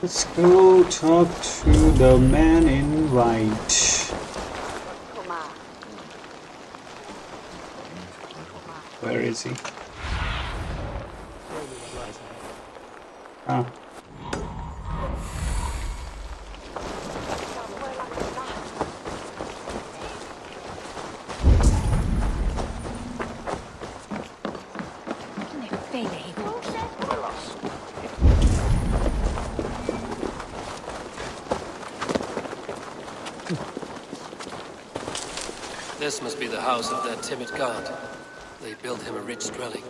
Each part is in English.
Let's go talk to the man in white. Where is he? Ah. This must be the house of that timid god. They built him a rich dwelling.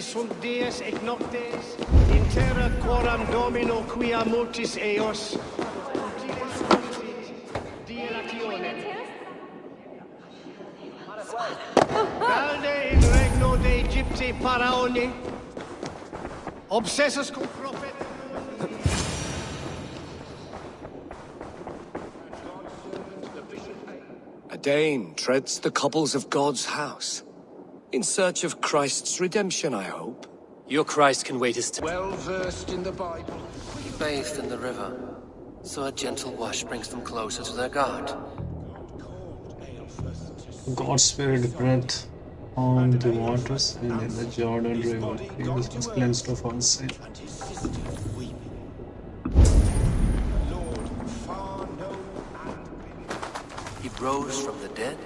Sunt dies et noctes in terra quoram domino quia multis eos dilationem calde in regno de Egypti paraoni obsessus cum prophet. A Dane treads the cobbles of God's house. In search of Christ's redemption, I hope. Your Christ can wait his time. Well versed in the Bible. Bathed in the river, so a gentle wash brings them closer to their God. God's Spirit breathed on the waters and in the Jordan River. He was cleansed of all sin. He rose from the dead.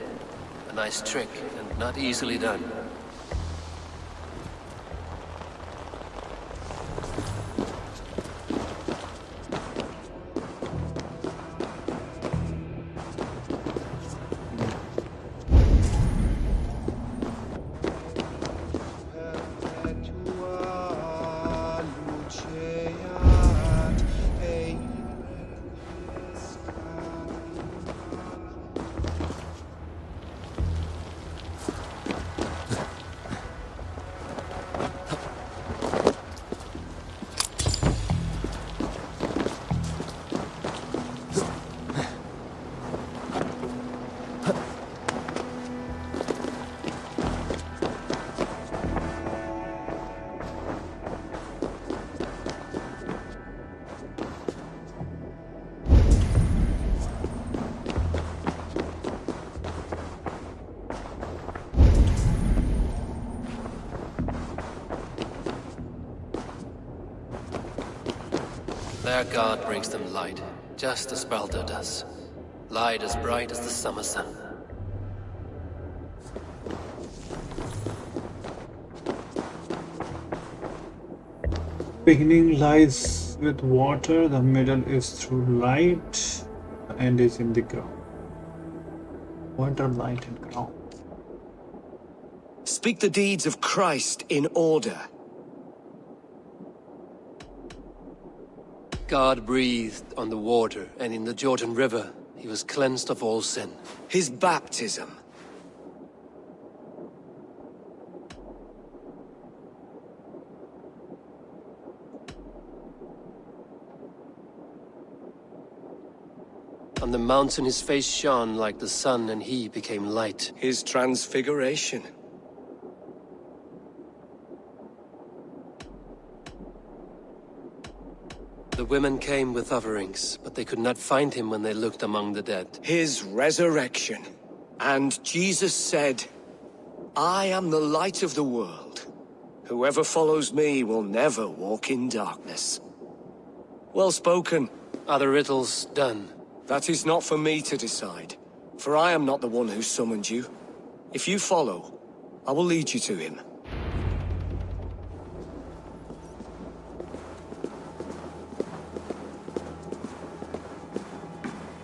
A nice trick, and not easily done. Their God brings them light, just as Baldur does. Light as bright as the summer sun. Beginning lies with water, the middle is through light, the end is in the ground. Water, light, and ground. Speak the deeds of Christ in order. God breathed on the water, and in the Jordan River, he was cleansed of all sin. His baptism. On the mountain his face shone like the sun, and he became light. His transfiguration. The women came with offerings, but they could not find him when they looked among the dead. His resurrection. And Jesus said, I am the light of the world. Whoever follows me will never walk in darkness. Well spoken. Are the riddles done? That is not for me to decide, for I am not the one who summoned you. If you follow, I will lead you to him.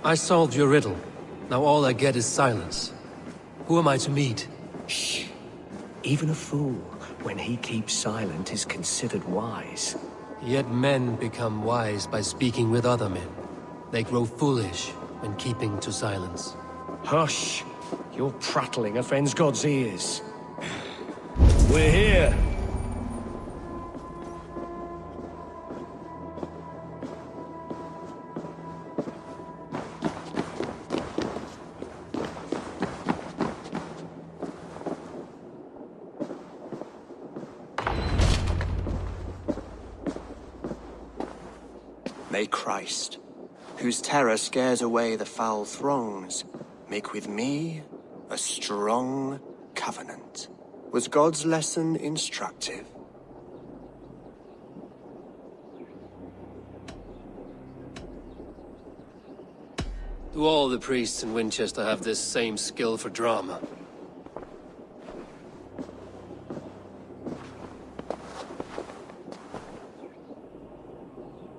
I solved your riddle. Now all I get is silence. Who am I to meet? Shh. Even a fool, when he keeps silent, is considered wise. Yet men become wise by speaking with other men. They grow foolish and keeping to silence. Hush! Your prattling offends God's ears. We're here! May Christ, whose terror scares away the foul throngs, make with me a strong covenant. Was God's lesson instructive? Do all the priests in Winchester have this same skill for drama?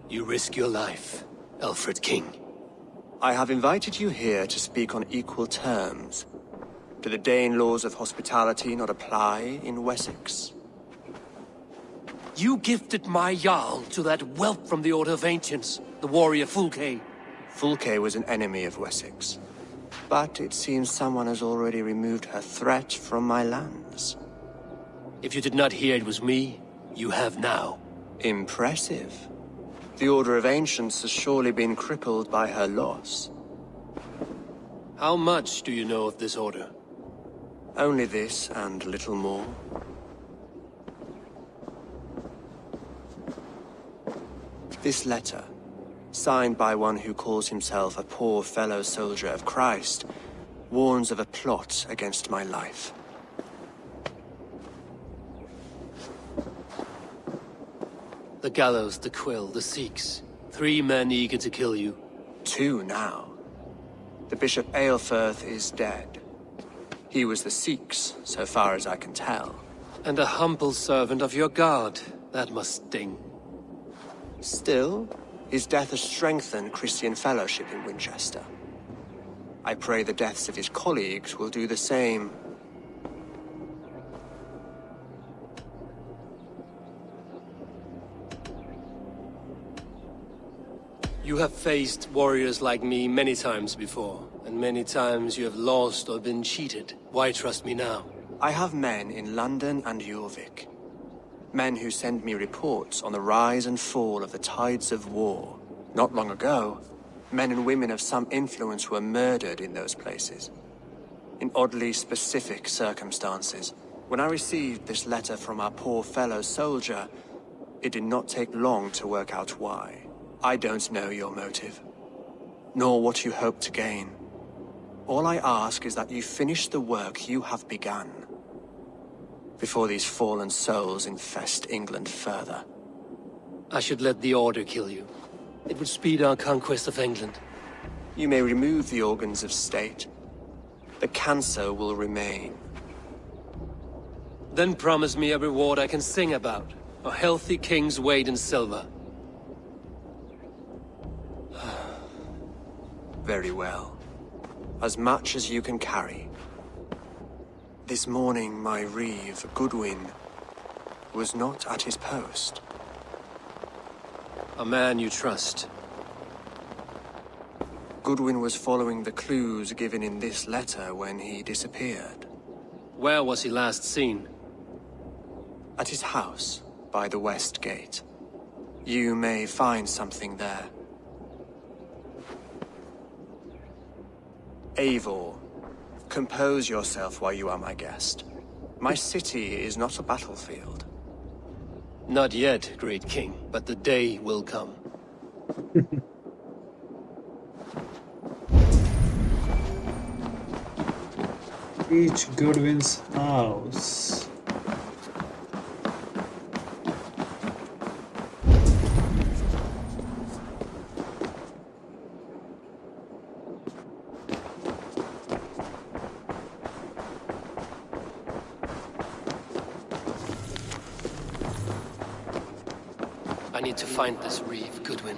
You risk your life, Alfred King. I have invited you here to speak on equal terms. Do the Dane laws of hospitality not apply in Wessex? You gifted my Jarl to that whelp from the Order of Ancients, the warrior Fulke. Fulke was an enemy of Wessex. But it seems someone has already removed her threat from my lands. If you did not hear it was me, you have now. Impressive. The Order of Ancients has surely been crippled by her loss. How much do you know of this order? Only this and little more. This letter, signed by one who calls himself a poor fellow soldier of Christ, warns of a plot against my life. The gallows, the quill, the Sikhs. 3 men eager to kill you. 2 now. The Bishop Aelfirth is dead. He was the Sikhs, so far as I can tell. And a humble servant of your god. That must sting. Still, his death has strengthened Christian fellowship in Winchester. I pray the deaths of his colleagues will do the same. You have faced warriors like me many times before, and many times you have lost or been cheated. Why trust me now? I have men in London and Jorvik. Men who send me reports on the rise and fall of the tides of war. Not long ago, men and women of some influence were murdered in those places. In oddly specific circumstances. When I received this letter from our poor fellow soldier, it did not take long to work out why. I don't know your motive, nor what you hope to gain. All I ask is that you finish the work you have begun, before these fallen souls infest England further. I should let the Order kill you. It would speed our conquest of England. You may remove the organs of state. The cancer will remain. Then promise me a reward I can sing about. A healthy king's weight in silver. Very well. As much as you can carry. This morning, my reeve, Goodwin, was not at his post. A man you trust. Goodwin was following the clues given in this letter when he disappeared. Where was he last seen? At his house, by the West Gate. You may find something there. Eivor, compose yourself while you are my guest. My city is not a battlefield. Not yet, great king, but the day will come. Reach Goodwin's house. I need to find this reeve, Goodwin.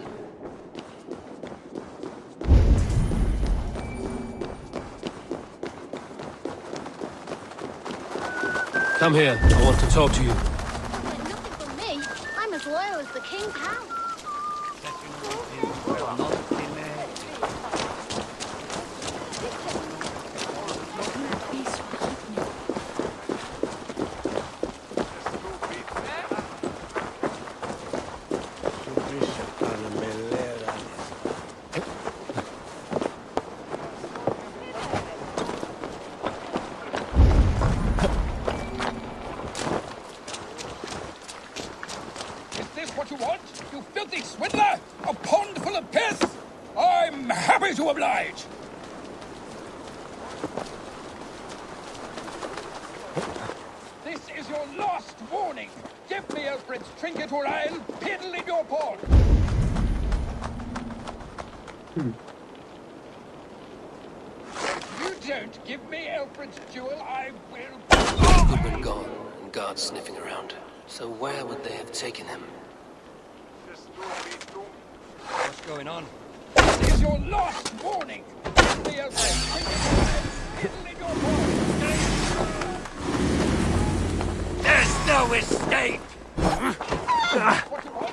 Come here. I want to talk to you. Nothing from me. I'm as loyal as the king's house. this what you want? You filthy swindler! A pond full of piss? I'm happy to oblige! This is your last warning! Give me Alfred's trinket or I'll piddle in your paw! If you don't give me Alfred's jewel, I will... Goodman gone, and guards sniffing around. So where would they have taken him? What's going on? This is your last warning! Give me Alfred's trinket or I'll piddle in your paw! There's no escape! What you want?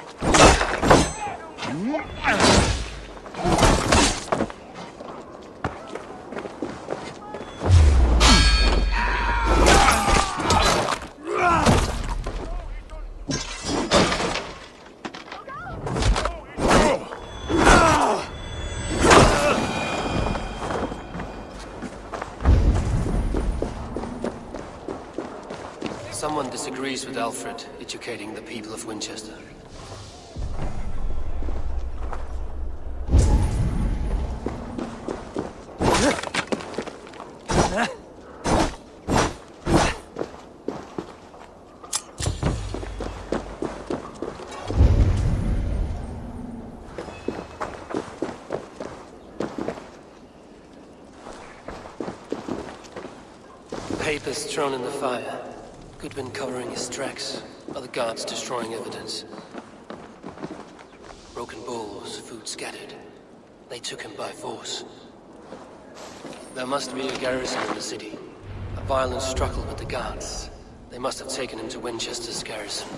Someone disagrees with Alfred educating the people of Winchester. Papers thrown in the fire. Goodwin covering his tracks, other guards destroying evidence. Broken bowls, food scattered. They took him by force. There must be a garrison in the city. A violent struggle with the guards. They must have taken him to Winchester's garrison.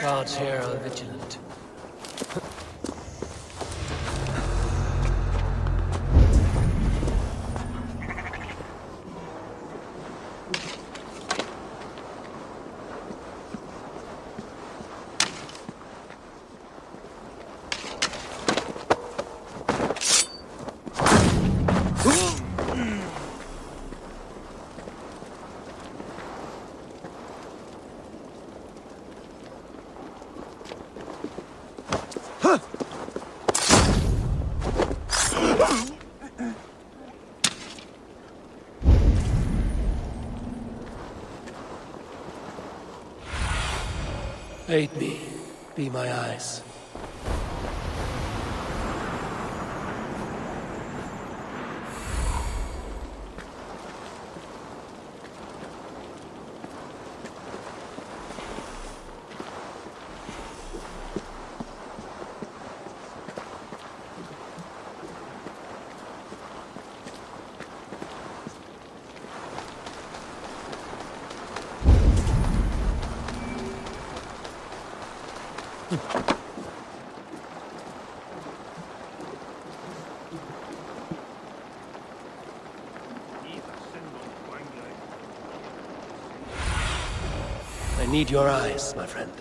Guards here are vigilant. Aid me. Be my eyes. I need your eyes, my friend.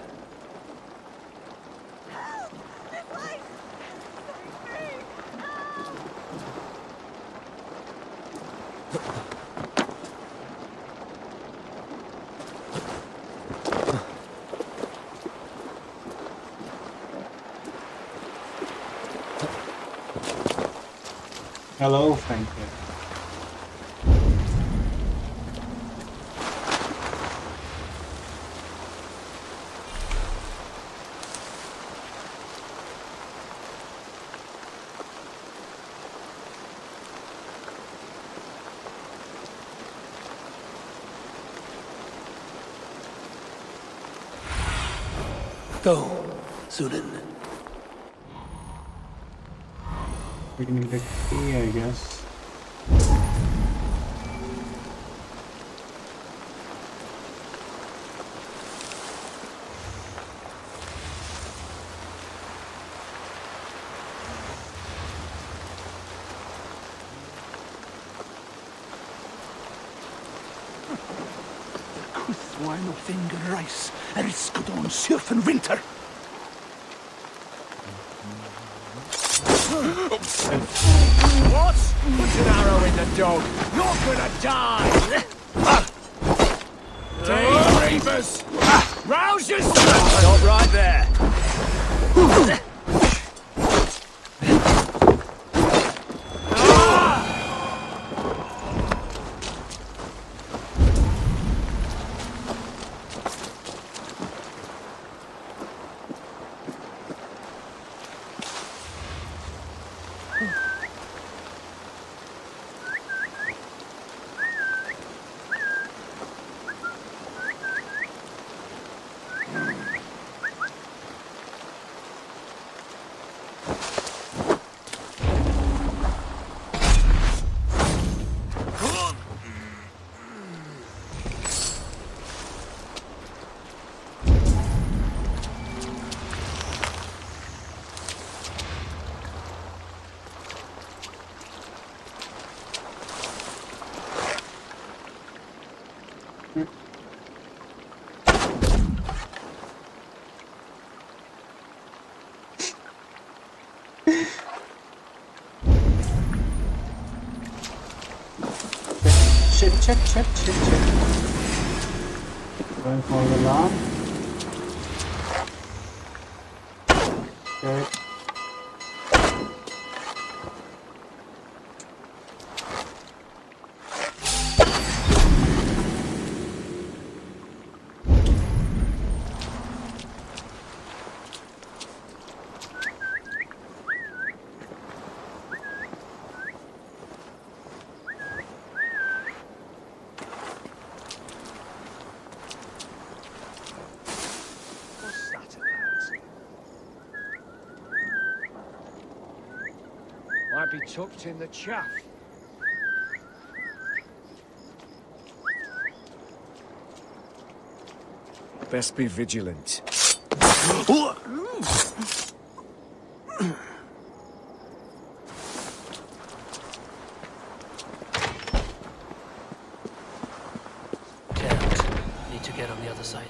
Hello, Frank. Go, Sunan. We need the key, I guess. Cwthwain o finger rice, ysgod o'n surf yn winter. What? Put an arrow in the dog. You're gonna die! Take Reavers! Rouse yourself! Stop right there. Check. Going for the alarm. Okay. Might be tucked in the chaff. Best be vigilant. Can't. Need to get on the other side.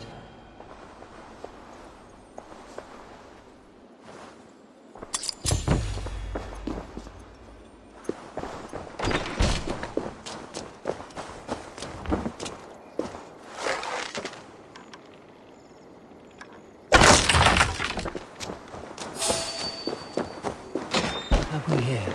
What have we here?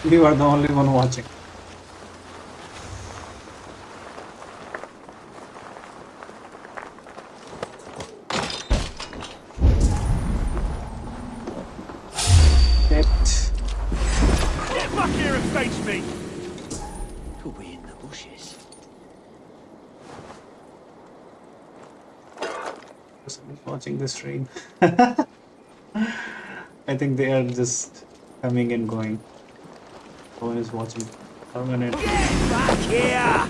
You are the only one watching. Get back here and face me! Could be in the bushes. Someone's watching the stream. I think they are just coming and going. No one is watching permanent. Get back here!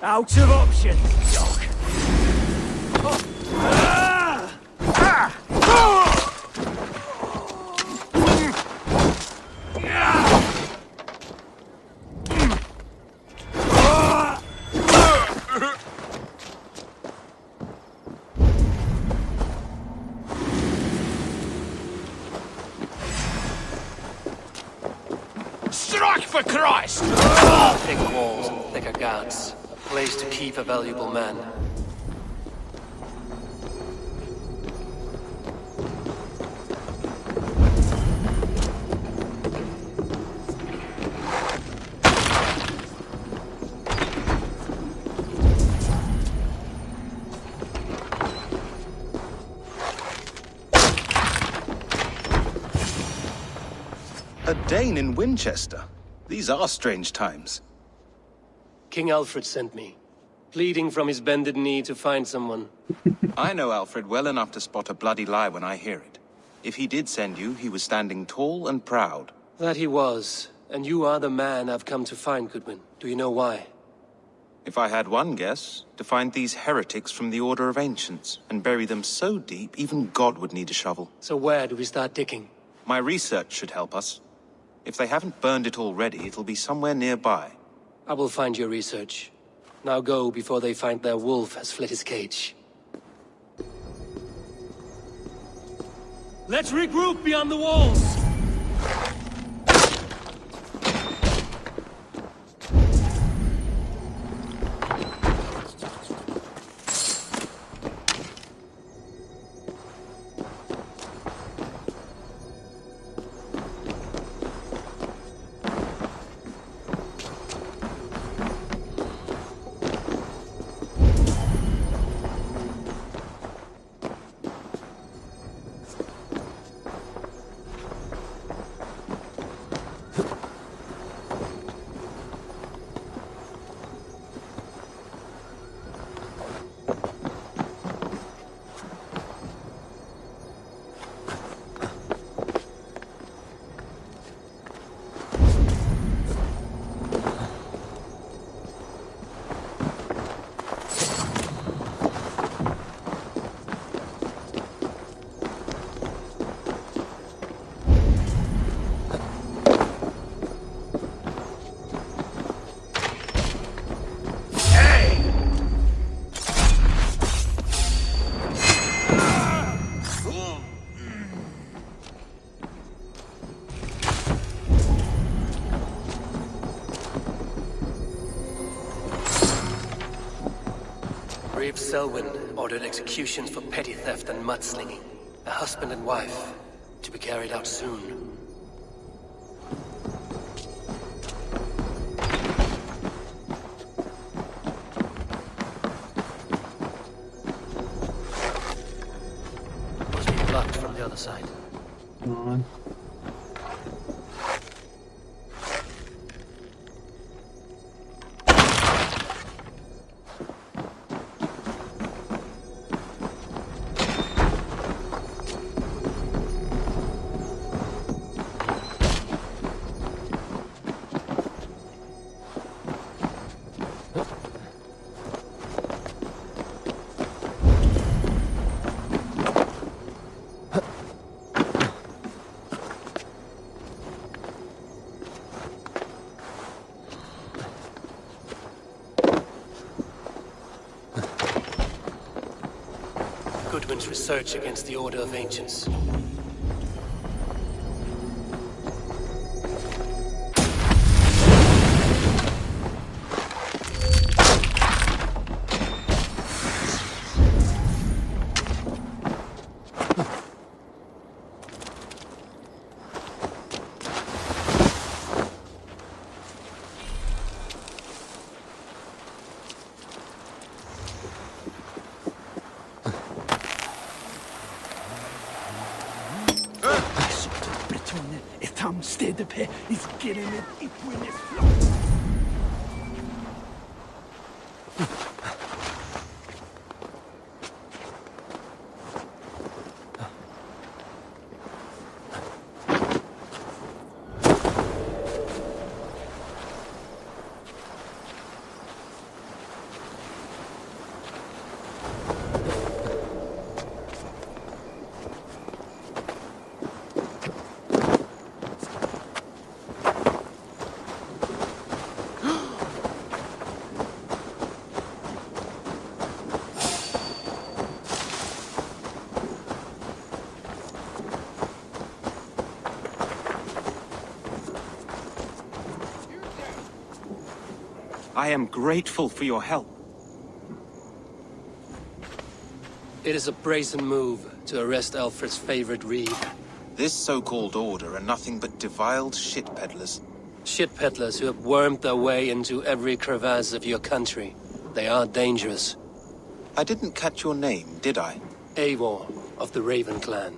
Out of options, dog. Strike for Christ! Thick walls and thicker guards. A place to keep a valuable man. A Dane in Winchester? These are strange times. King Alfred sent me, pleading from his bended knee to find someone. I know Alfred well enough to spot a bloody lie when I hear it. If he did send you, he was standing tall and proud. That he was, And you are the man I've come to find, Goodwin. Do you know why? If I had one guess, to find these heretics from the Order of Ancients, and bury them so deep, even God would need a shovel. So where do we start digging? My research should help us. If they haven't burned it already, it'll be somewhere nearby. I will find your research. Now go before they find their wolf has fled his cage. Let's regroup beyond the walls! Selwyn ordered executions for petty theft and mudslinging. A husband and wife, to be carried out soon. Must be blocked from the other side. Come on. Goodwin's research against the Order of Ancients. Stede pe is getting it when it's I am grateful for your help. It is a brazen move to arrest Alfred's favorite reed. This so-called order are nothing but deviled shit peddlers. Shit peddlers who have wormed their way into every crevasse of your country. They are dangerous. I didn't catch your name, did I? Eivor of the Raven clan.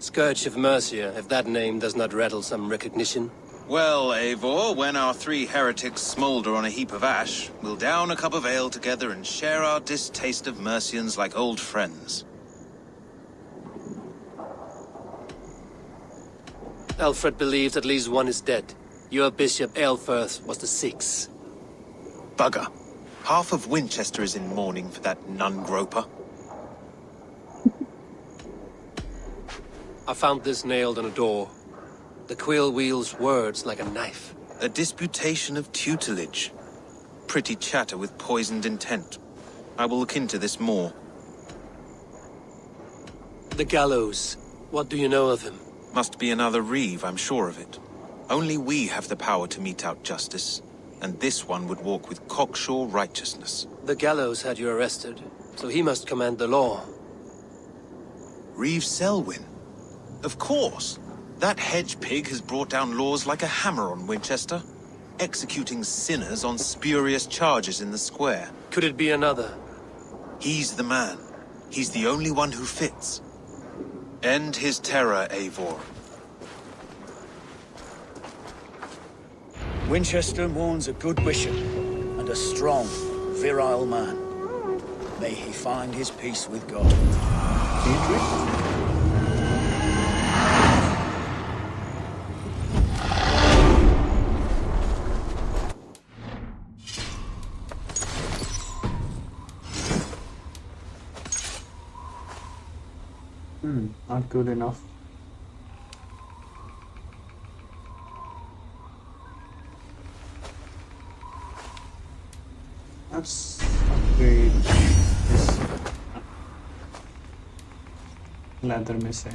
Scourge of Mercia, if that name does not rattle some recognition. Well, Eivor, when our three heretics smolder on a heap of ash, we'll down a cup of ale together and share our distaste of Mercians like old friends. Alfred believes at least one is dead. Your Bishop Aelfirth was the 6th. Bugger. Half of Winchester is in mourning for that nun-groper. I found this nailed on a door. The quill wields words like a knife. A disputation of tutelage. Pretty chatter with poisoned intent. I will look into this more. The gallows. What do you know of him? Must be another Reeve, I'm sure of it. Only we have the power to mete out justice, and this one would walk with cocksure righteousness. The gallows had you arrested, so he must command the law. Reeve Selwyn? Of course. That hedge pig has brought down laws like a hammer on Winchester, executing sinners on spurious charges in the square. Could it be another? He's the man. He's the only one who fits. End his terror, Eivor. Winchester mourns a good bishop and a strong, virile man. May he find his peace with God. Not good enough. Let's upgrade this leather missile.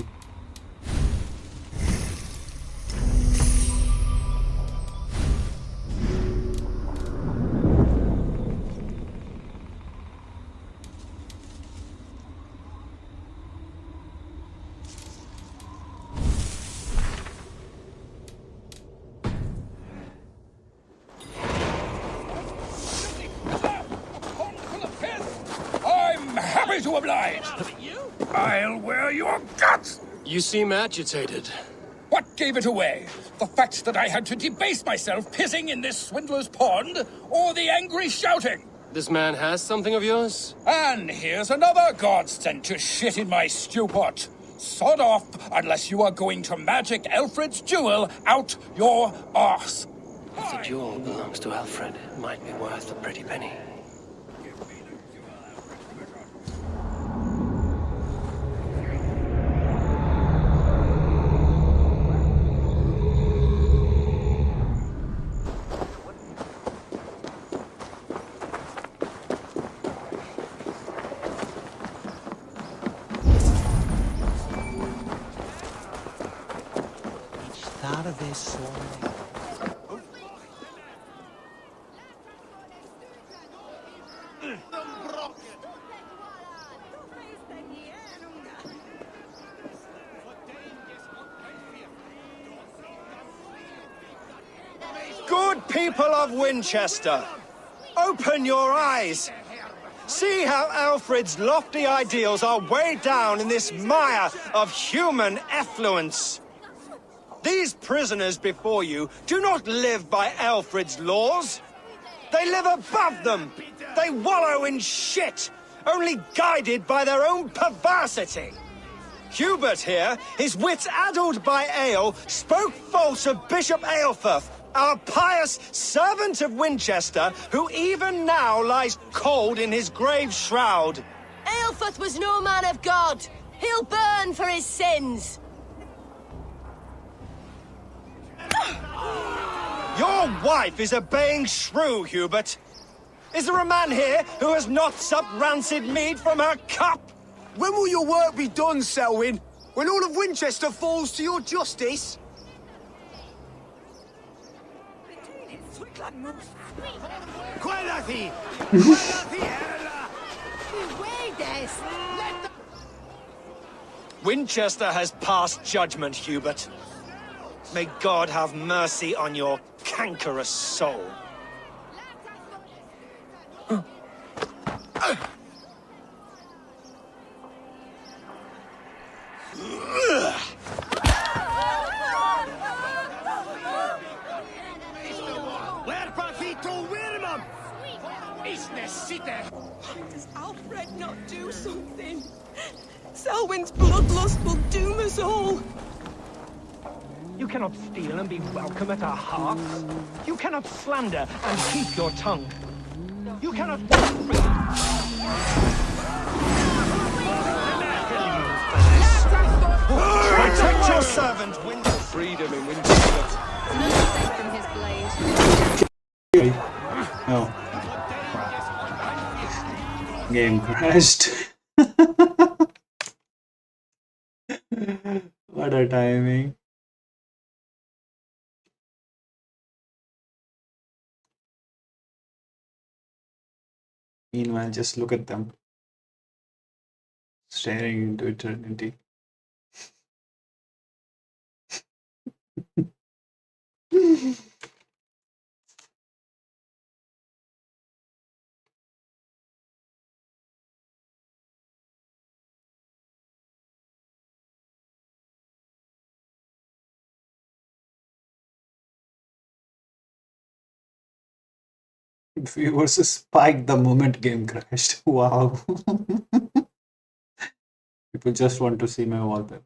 To oblige. I'll wear your guts! You seem agitated. What gave it away? The fact that I had to debase myself pissing in this swindler's pond, or the angry shouting? This man has something of yours? And here's another god sent to shit in my stew pot. Sod off, unless you are going to magic Alfred's jewel out your arse. If the jewel belongs to Alfred, it might be worth a pretty penny. Good people of Winchester, open your eyes. See how Alfred's lofty ideals are weighed down in this mire of human effluence. These prisoners before you do not live by Alfred's laws. They live above them. They wallow in shit, only guided by their own perversity. Hubert here, his wits addled by ale, spoke false of Bishop Aelfirth, our pious servant of Winchester, who even now lies cold in his grave shroud. Aelfirth was no man of God. He'll burn for his sins. Your wife is a baying shrew, Hubert. Is there a man here who has not supped rancid mead from her cup? When will your work be done, Selwyn? When all of Winchester falls to your justice? Winchester has passed judgment, Hubert. May God have mercy on your cankerous soul. Does Alfred not do something? Selwyn's bloodlust will doom us all. You cannot steal and be welcome at our hearths. You cannot slander and keep your tongue. You cannot walk free. Protect your servant, Winchester. Freedom in Winchester. Nothing safe from his blade. No. Game crashed. What a timing. Meanwhile, just look at them. Staring into eternity. Viewers spiked the moment game crashed. Wow. People just want to see my wallpaper.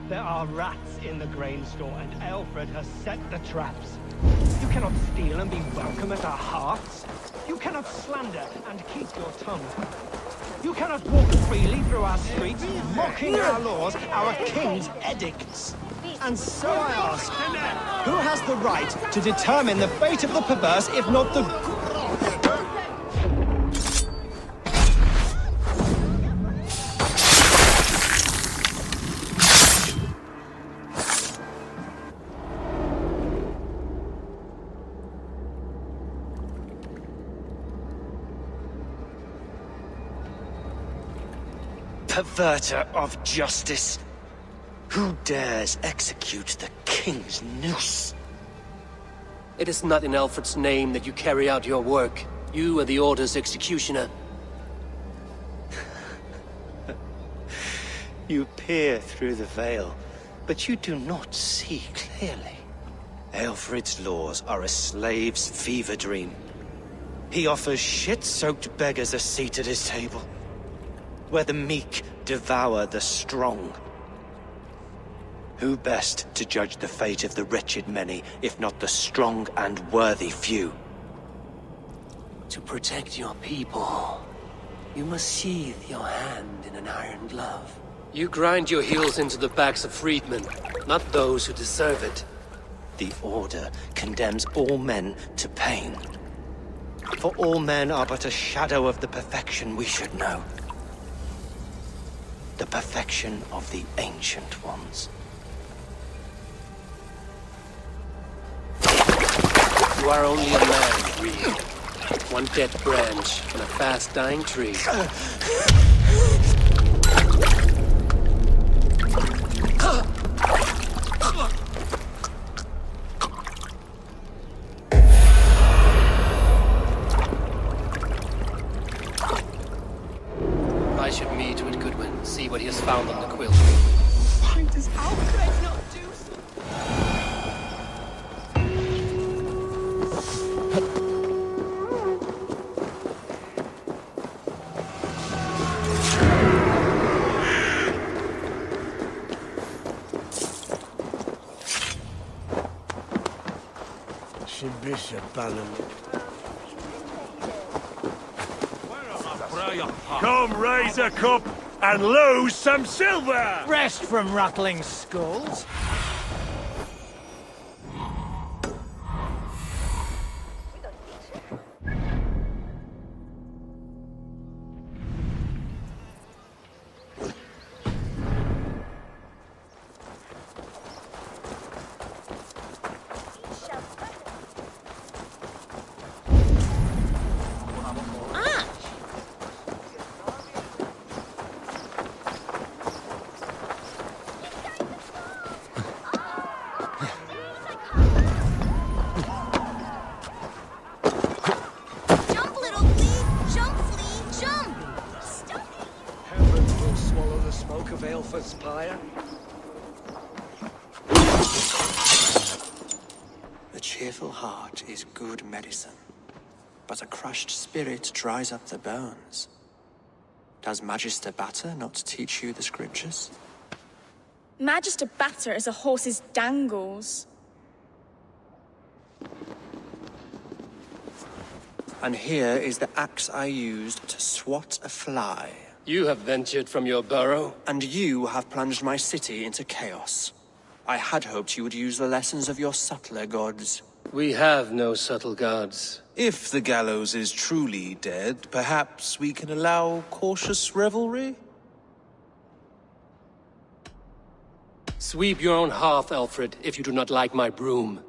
There are rats in the grain store, and Alfred has set the traps. You cannot steal and be welcome at our hearths. You cannot slander and keep your tongue. You cannot walk freely through our streets, mocking our laws, our king's edicts. And so I ask, who has the right to determine the fate of the perverse if not the... Perverter of justice. Who dares execute the king's noose? It is not in Alfred's name that you carry out your work. You are the Order's executioner. You peer through the veil, but you do not see clearly. Alfred's laws are a slave's fever dream. He offers shit-soaked beggars a seat at his table, where the meek devour the strong. Who best to judge the fate of the wretched many, if not the strong and worthy few? To protect your people, you must sheathe your hand in an iron glove. You grind your heels into the backs of freedmen, not those who deserve it. The Order condemns all men to pain. For all men are but a shadow of the perfection we should know. The perfection of the Ancient Ones. You are only a man, Reed. One dead branch on a fast-dying tree. on the quill. Why does Alfred not do something? Come raise a cup and lose some silver! Rest from rattling skulls. Jump, little flea! Jump, flea! Jump! Stop it! Heaven will swallow the smoke of Aelfred's pyre. The cheerful heart is good medicine, but a crushed spirit dries up the bones. Does Magister Batter not teach you the scriptures? Magister Batter is a horse's dangles. And here is the axe I used to swat a fly. You have ventured from your burrow. And you have plunged my city into chaos. I had hoped you would use the lessons of your subtler gods. We have no subtle gods. If the gallows is truly dead, perhaps we can allow cautious revelry? Sweep your own hearth, Alfred, if you do not like my broom.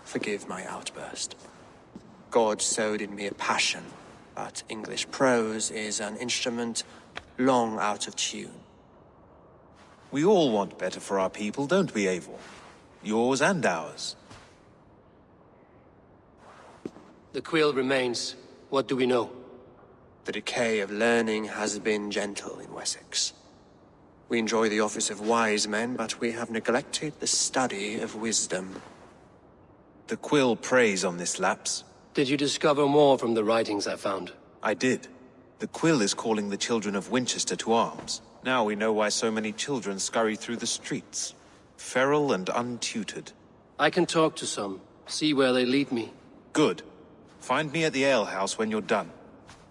Forgive my outburst. God sowed in me a passion, but English prose is an instrument long out of tune. We all want better for our people, don't we, Eivor? Yours and ours. The quill remains. What do we know? The decay of learning has been gentle in Wessex. We enjoy the office of wise men, but we have neglected the study of wisdom. The quill preys on this lapse. Did you discover more from the writings I found? I did. The quill is calling the children of Winchester to arms. Now we know why so many children scurry through the streets. Feral and untutored. I can talk to some, see where they lead me. Good. Find me at the alehouse when you're done.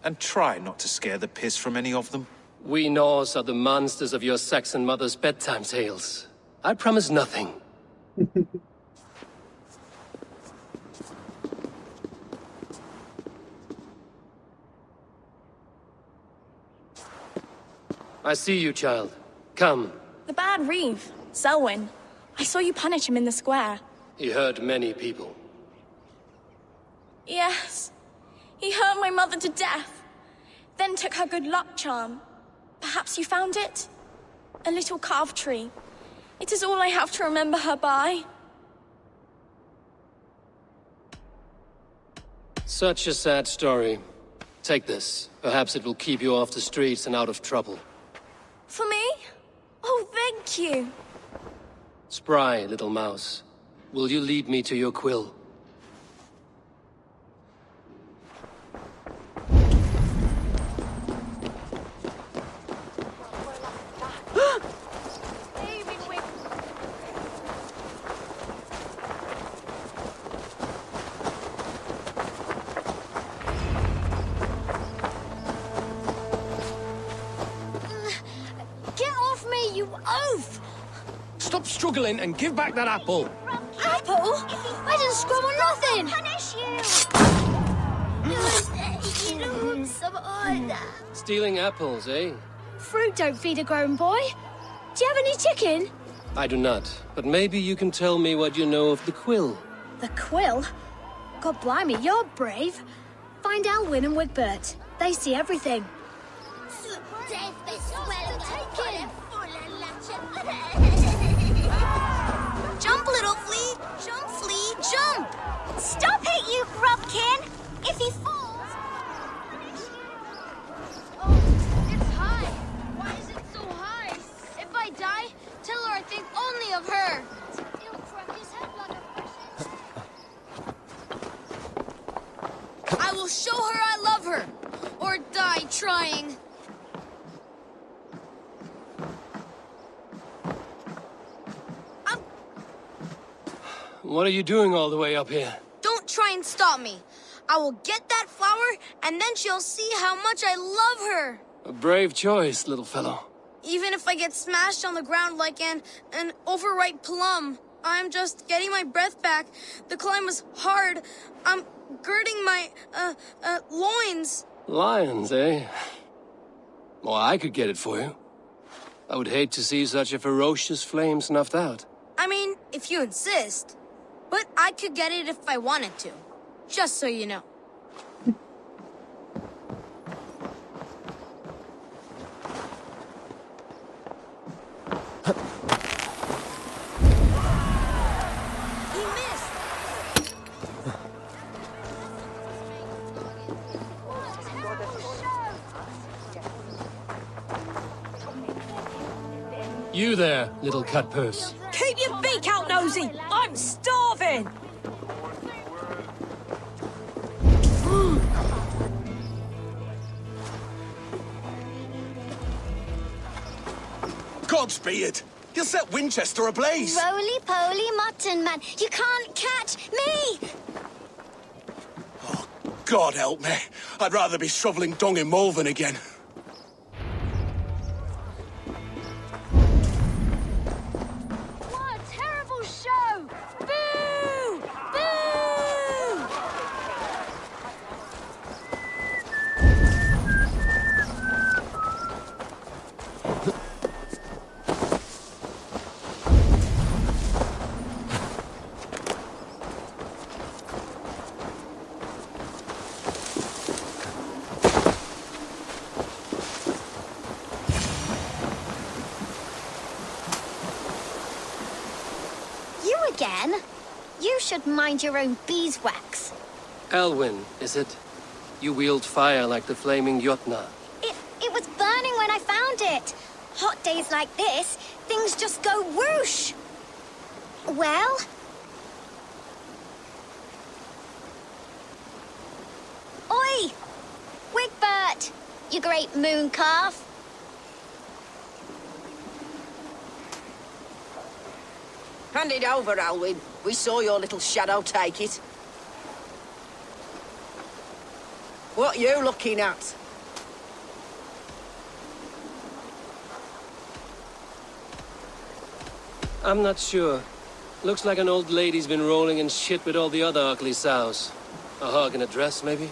And try not to scare the piss from any of them. We Norse are the monsters of your Saxon mother's bedtime tales. I promise nothing. I see you, child. Come. The bad Reeve, Selwyn. I saw you punish him in the square. He hurt many people. Yes. He hurt my mother to death. Then took her good luck charm. Perhaps you found it? A little carved tree. It is all I have to remember her by. Such a sad story. Take this. Perhaps it will keep you off the streets and out of trouble. For me? Oh, thank you. Spry, little mouse. Will you lead me to your quill? Stop struggling and give back that apple. Apple? I didn't scrub on nothing! Punish you! Stealing apples, eh? Fruit don't feed a grown boy. Do you have any chicken? I do not, but maybe you can tell me what you know of the quill. The quill? God blimey, you're brave. Find Elwyn and Wigbert. They see everything. Jump, little flea! Jump, flea, jump! Stop it, you grubkin! If he falls... trying. What are you doing all the way up here? Don't try and stop me. I will get that flower, and then she'll see how much I love her. A brave choice, little fellow. Even if I get smashed on the ground like an overripe plum, I'm just getting my breath back. The climb was hard. I'm girding my, loins. Lions, eh? Well, I could get it for you. I would hate to see such a ferocious flame snuffed out. I mean, if you insist. But I could get it if I wanted to. Just so you know. He missed! You there, little cut purse. Keep your beak out, Nosy! I'm starving! Godspeed! You'll set Winchester ablaze! Roly-poly mutton man, you can't catch me! God help me. I'd rather be shoveling dung in Malvern again. What a terrible show! Boo! Boo! You again? You should mind your own beeswax. Elwyn, is it? You wield fire like the flaming Jotnar. It was burning when I found it. Hot days like this, things just go whoosh. Well? Oi! Wigbert! You great moon calf. Hand it over, Alwyn. We saw your little shadow take it. What you looking at? I'm not sure. Looks like an old lady's been rolling in shit with all the other ugly sows. A hog in a dress, maybe?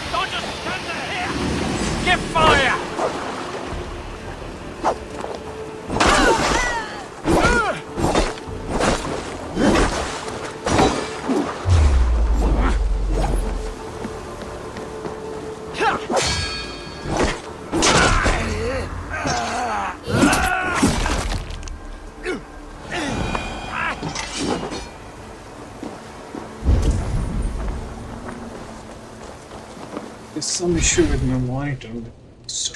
Don't just stand there! Here! Give fire! There's some issue with my monitor. So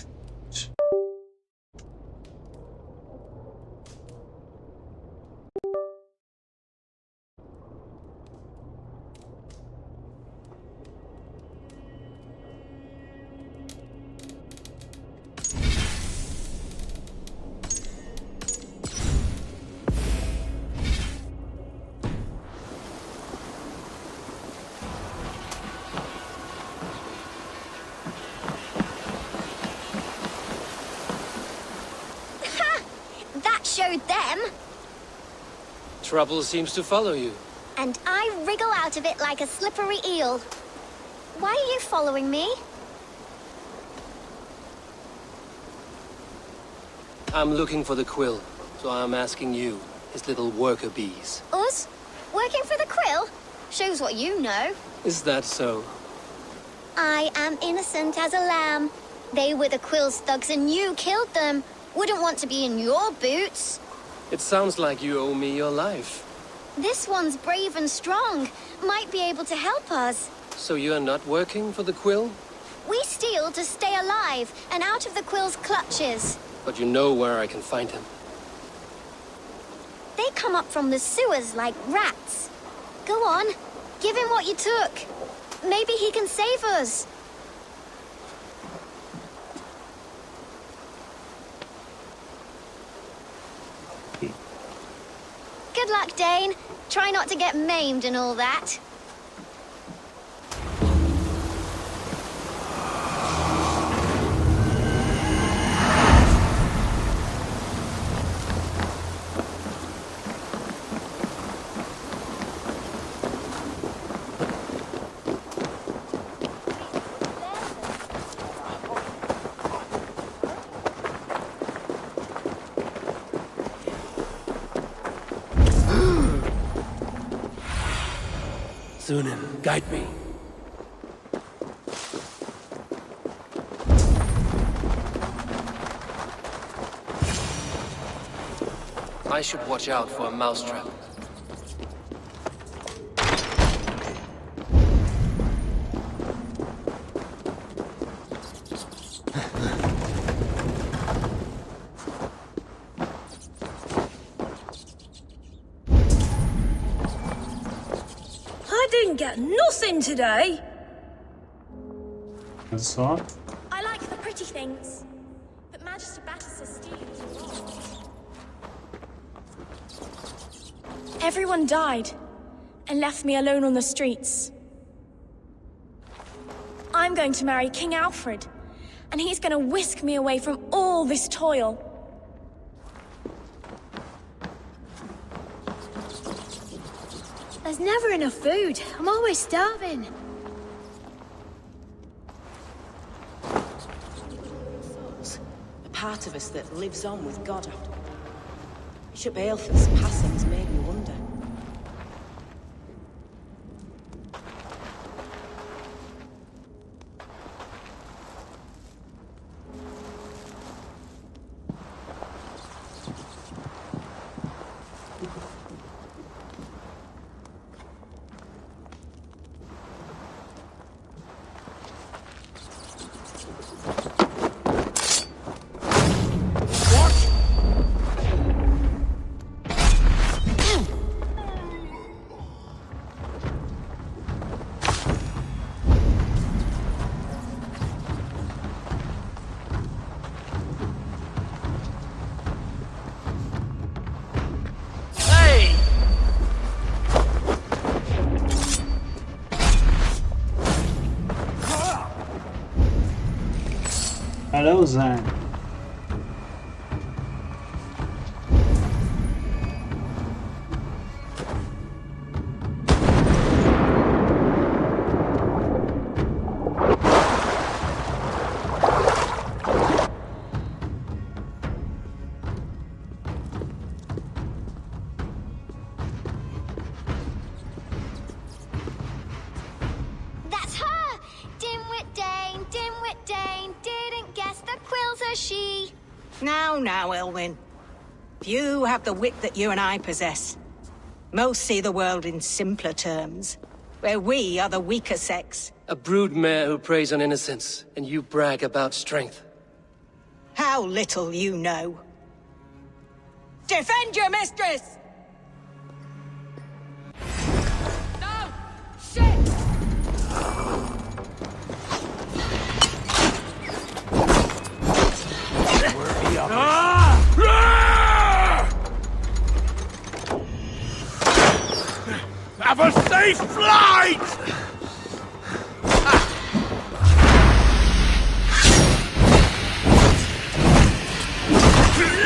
That showed them. Trouble seems to follow you. And I wriggle out of it like a slippery eel. Why are you following me? I'm looking for the quill, so I'm asking you, his little worker bees. Us? Working for the quill? Shows what you know. Is that so? I am innocent as a lamb. They were the quill's thugs and you killed them. Wouldn't want to be in your boots. It sounds like you owe me your life. This one's brave and strong, might be able to help us. So you are not working for the Quill? We steal to stay alive and out of the Quill's clutches. But you know where I can find him. They come up from the sewers like rats. Go on, give him what you took. Maybe he can save us. Good luck, Dane. Try not to get maimed and all that. Sunan, guide me. I should watch out for a mousetrap. I didn't get nothing today. That's all. I like the pretty things, but Magister Battus is stealing too long. Everyone died and left me alone on the streets. I'm going to marry King Alfred, and he's going to whisk me away from all this toil. There's never enough food. I'm always starving. A part of us that lives on with God after. Bishop Aelfred's passing's made me wonder. Hello, Zan. That's her! Dimwit Dane, didn't guess the Quill's a she. Now, Elwyn. Few have the wit that you and I possess. Most see the world in simpler terms, where we are the weaker sex. A broodmare who preys on innocence, and you brag about strength. How little you know. Defend your mistress! No! Shit! Have a safe flight!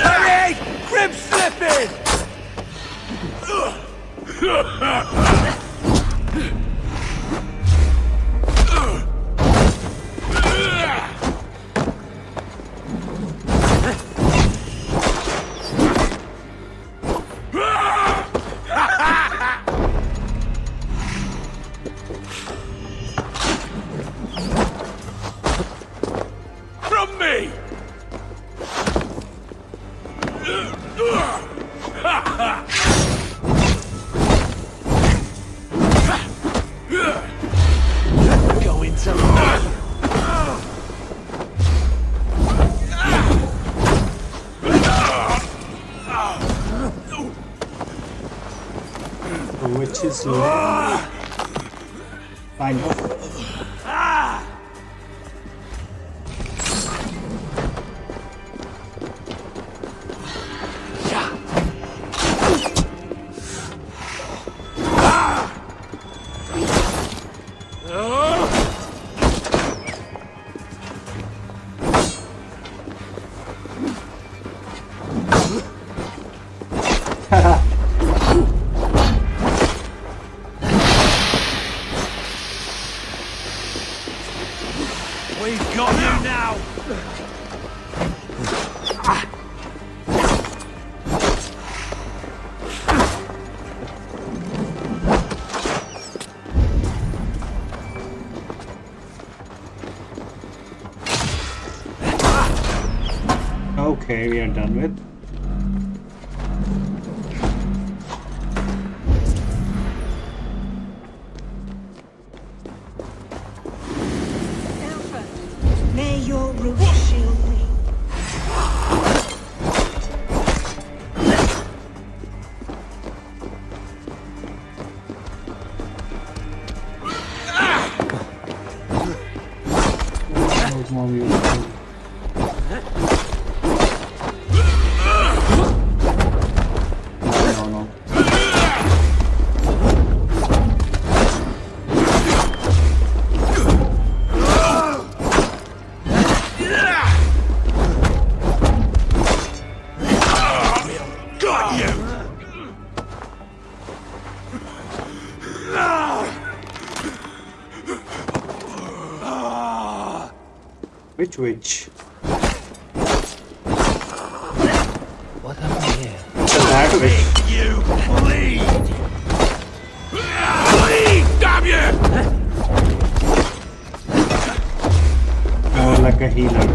Hurry! Crib slipping! his leg. Kind of. We've got you now! Okay, we are done with. May your roof shield me. No. Got you! Which witch? What happened here? That witch. You bleed! Bleed, damn you! More like a healer.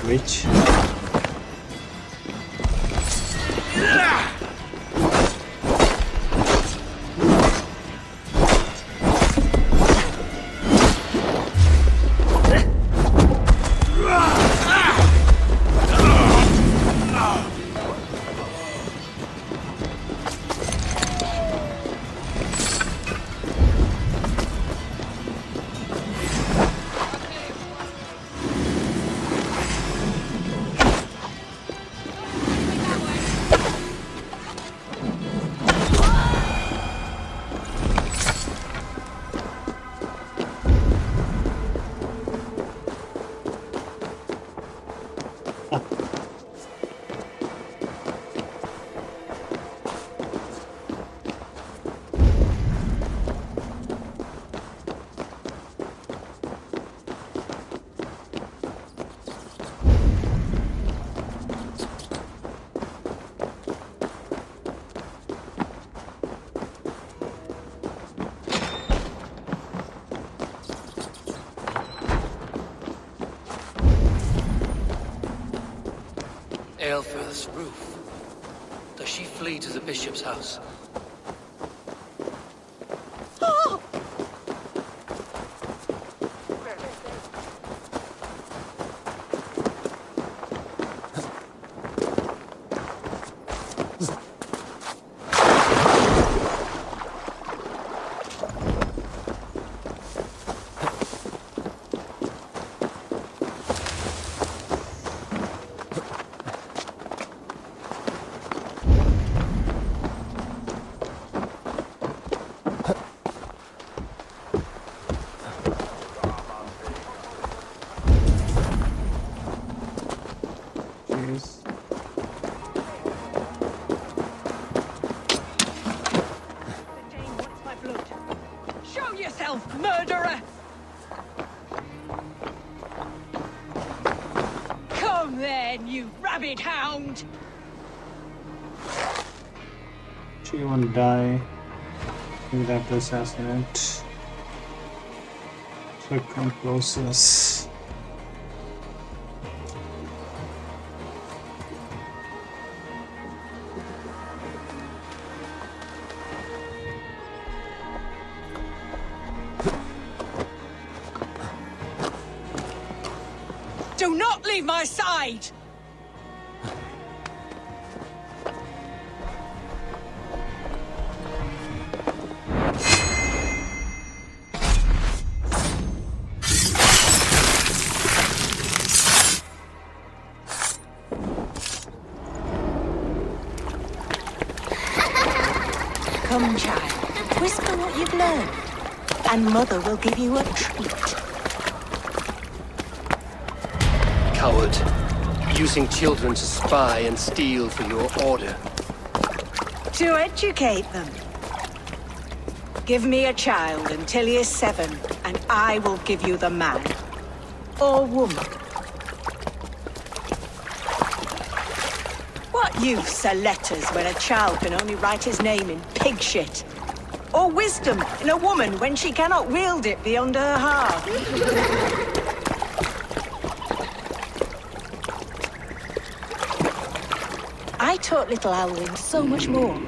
Witch. Aelfrith's roof. Does she flee to the bishop's house? Show yourself, murderer! Come then, you rabid hound! She won't die. We'll have to assassinate. So come closer. Do not leave my side! Come, child. Whisper what you've learned, and Mother will give you a treat. Coward. Using children to spy and steal for your order. To educate them. Give me a child until he is 7, and I will give you the man. Or woman. What use are letters when a child can only write his name in pig shit? Or wisdom in a woman when she cannot wield it beyond her heart? I taught little Alwyn so much more.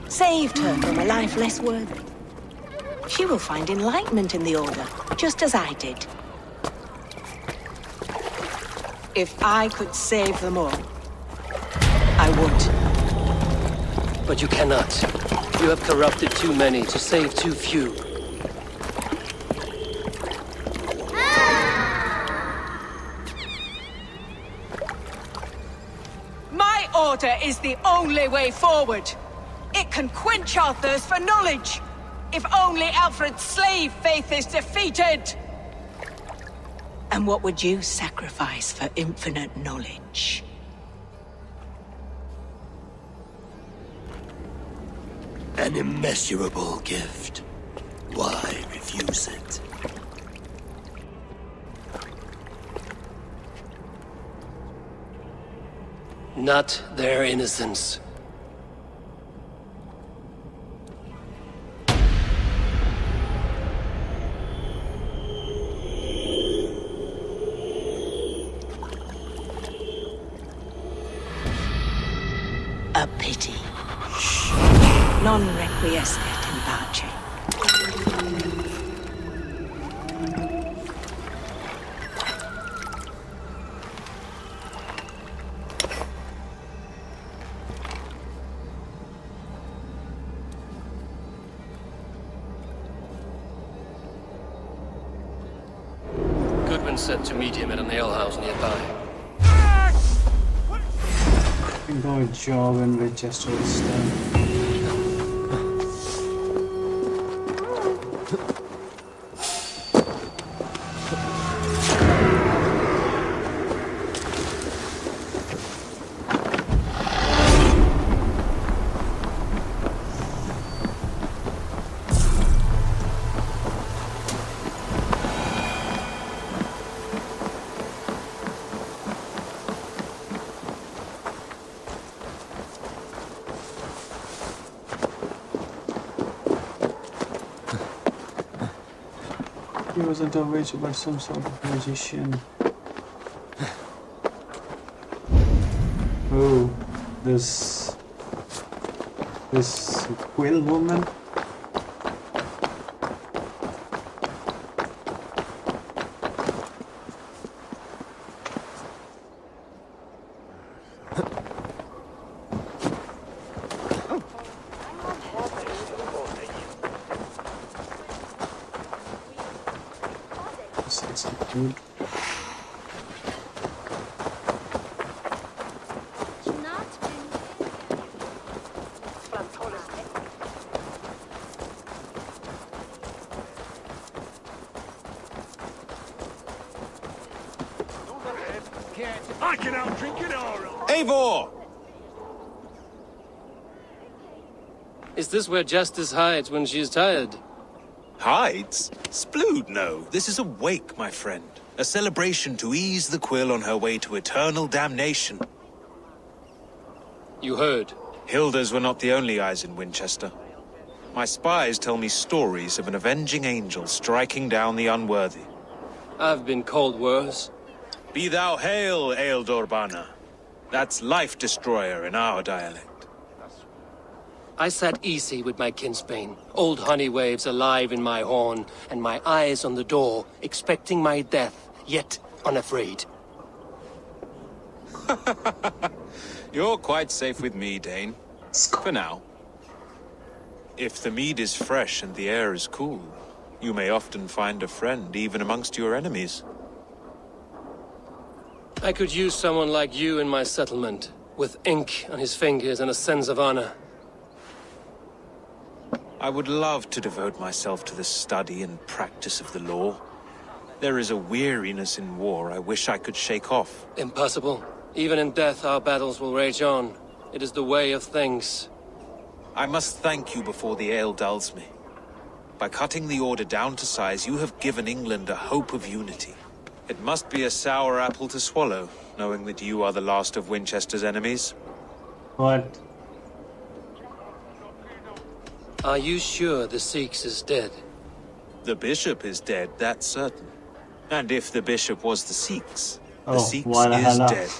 Saved her from a life less worthy. She will find enlightenment in the Order, just as I did. If I could save them all, I would. But you cannot. You have corrupted too many to save too few. My order is the only way forward. It can quench our thirst for knowledge. If only Alfred's slave faith is defeated. And what would you sacrifice for infinite knowledge? An immeasurable gift. Why refuse it? Not their innocence. A pity. Non requiescat in pace. Goodman said to meet him at an alehouse nearby. Good job in Winchester this time. He wasn't a witch, but some sort of magician. Oh, this quill woman. Good. I can out-drink it all. Eivor! Is this where Justice hides when she is tired? Hides? Splood, no. This is a wake, my friend. A celebration to ease the quill on her way to eternal damnation. You heard. Hilda's were not the only eyes in Winchester. My spies tell me stories of an avenging angel striking down the unworthy. I've been called worse. Be thou hail, Ealdor Bana. That's Life Destroyer in our dialect. I sat easy with my kinsbane, old honey waves alive in my horn, and my eyes on the door, expecting my death, yet unafraid. You're quite safe with me, Dane. For now. If the mead is fresh and the air is cool, you may often find a friend even amongst your enemies. I could use someone like you in my settlement, with ink on his fingers and a sense of honor. I would love to devote myself to the study and practice of the law. There is a weariness in war I wish I could shake off. Impossible. Even in death, our battles will rage on. It is the way of things. I must thank you before the ale dulls me. By cutting the order down to size, you have given England a hope of unity. It must be a sour apple to swallow, knowing that you are the last of Winchester's enemies. What? Are you sure the Sikhs is dead? The bishop is dead, that's certain. And if the bishop was the Sikhs, the Oh, Sikhs is Valhalla. dead.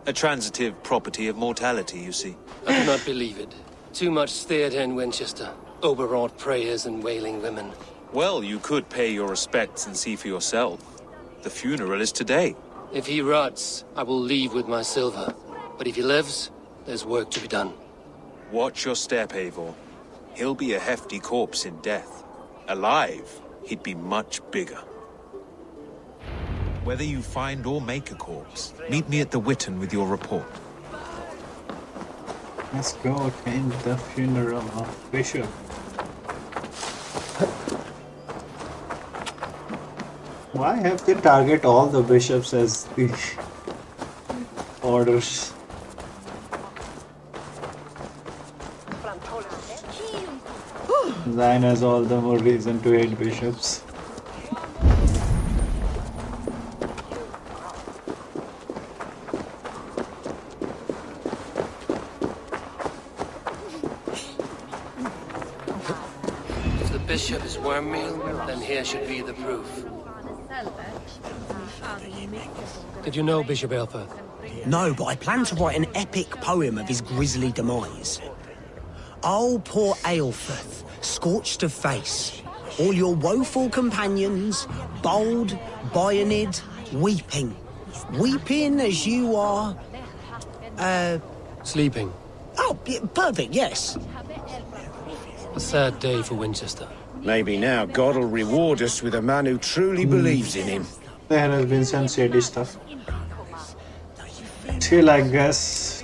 A transitive property of mortality, you see. I do not believe it. Too much theatre in Winchester. Overwrought prayers and wailing women. Well, you could pay your respects and see for yourself. The funeral is today. If he rots, I will leave with my silver. But if he lives, there's work to be done. Watch your step, Eivor. He'll be a hefty corpse in death. Alive, he'd be much bigger. Whether you find or make a corpse, meet me at the Witten with your report. Let's go attend the funeral of Bishop. Why have they target all the bishops as the orders? Zion has all the more reason to hate bishops. If the bishop is wormmeal, then here should be the proof. Did you know Bishop Aelfirth? No, but I plan to write an epic poem of his grisly demise. Oh, poor Aelfirth, scorched of face. All your woeful companions, bold, Bionid, weeping. Weeping as you are... Sleeping. Oh, perfect, yes. A sad day for Winchester. Maybe now God will reward us with a man who truly believes in him. There has been some shady stuff. Till I guess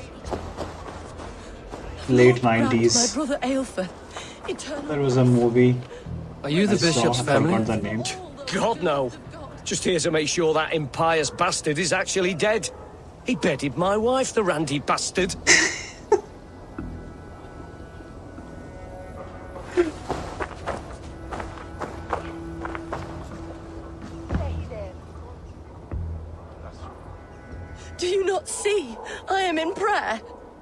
late 90s. My brother Aelfirth. There was a movie. Are you the bishop's family? I forgot the name. God, no. Just here to make sure that impious bastard is actually dead. He bedded my wife, the randy bastard. Do you not see? I am in prayer.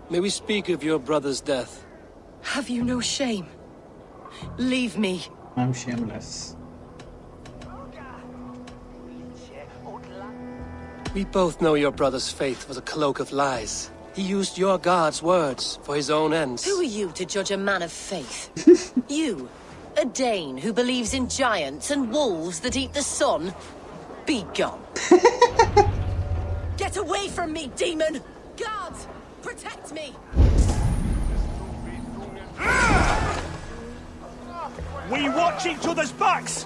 May we speak of your brother's death? Have you no shame? Leave me. I'm shameless. We both know your brother's faith was a cloak of lies. He used your God's words for his own ends. Who are you to judge a man of faith? You, a Dane who believes in giants and wolves that eat the sun? Be gone. Get away from me, demon! Guards, protect me! We watch each other's backs!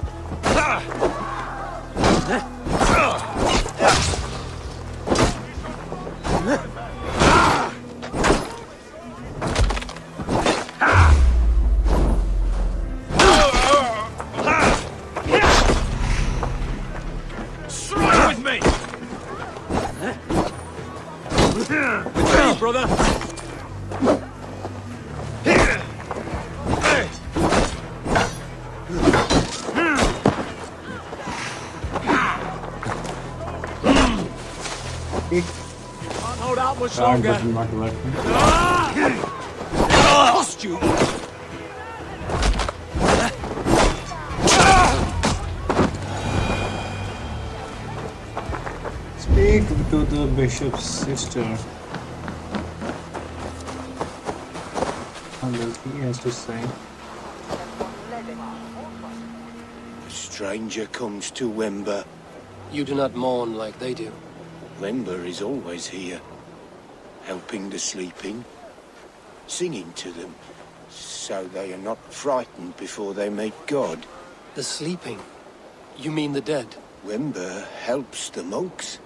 Strike with me! With me, brother! Can't hold out much Card longer. button not working. Lost you! Speak to the bishop's sister. What does he has to say? A stranger comes to Wember. You do not mourn like they do. Wember is always here, helping the sleeping, singing to them, so they are not frightened before they meet God. The sleeping? You mean the dead? Wember helps the monks.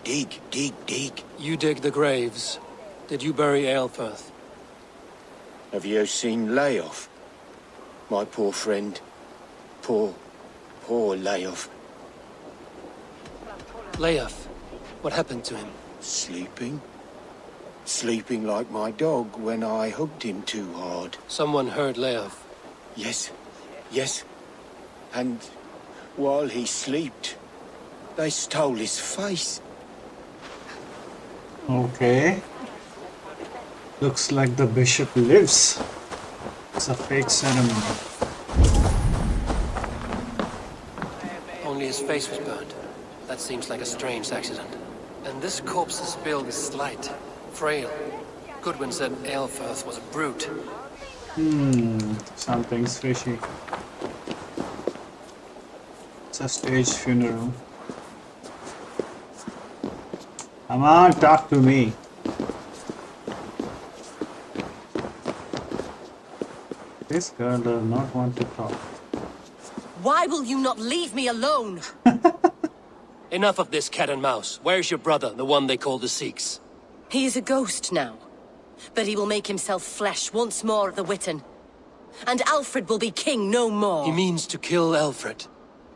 Dig, dig, dig. You dig the graves. Did you bury Aelfirth? Have you seen Layoff? My poor friend. Poor Leof. Leof, what happened to him? Sleeping? Sleeping like my dog when I hugged him too hard. Someone heard Leof. Yes. And while he slept, they stole his face. Okay. Looks like the bishop lives. It's a fake ceremony. Only his face was burned. That seems like a strange accident. And this corpse's build is slight, frail. Goodwin said Aelfirth was a brute. Something's fishy. It's a staged funeral. Come on, talk to me. This girl does not want to talk. Why will you not leave me alone? Enough of this cat and mouse. Where's your brother, the one they call the Sikhs? He is a ghost now. But he will make himself flesh once more at the Witten. And Alfred will be king no more. He means to kill Alfred.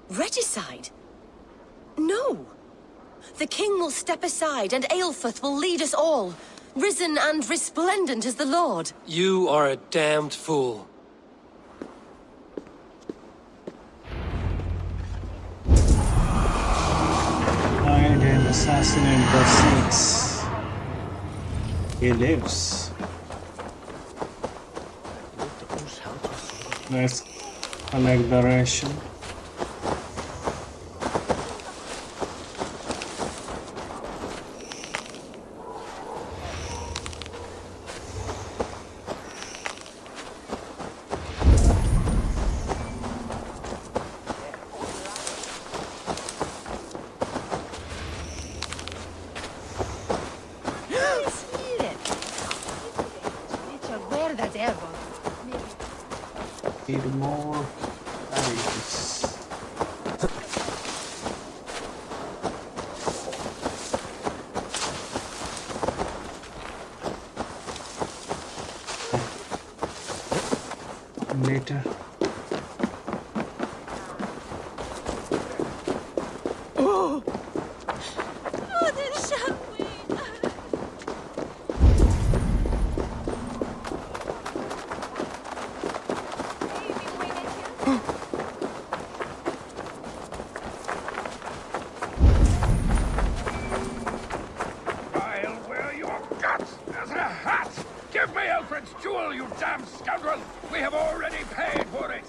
Regicide? No. The king will step aside and Aelfirth will lead us all, risen and resplendent as the Lord. You are a damned fool. Find and assassinate the Sikhs. He lives. Let's collect the ration. Need more ice. Later. I'll wear your guts as a hat! Give me Alfred's jewel, you damn scoundrel! We have already paid for it!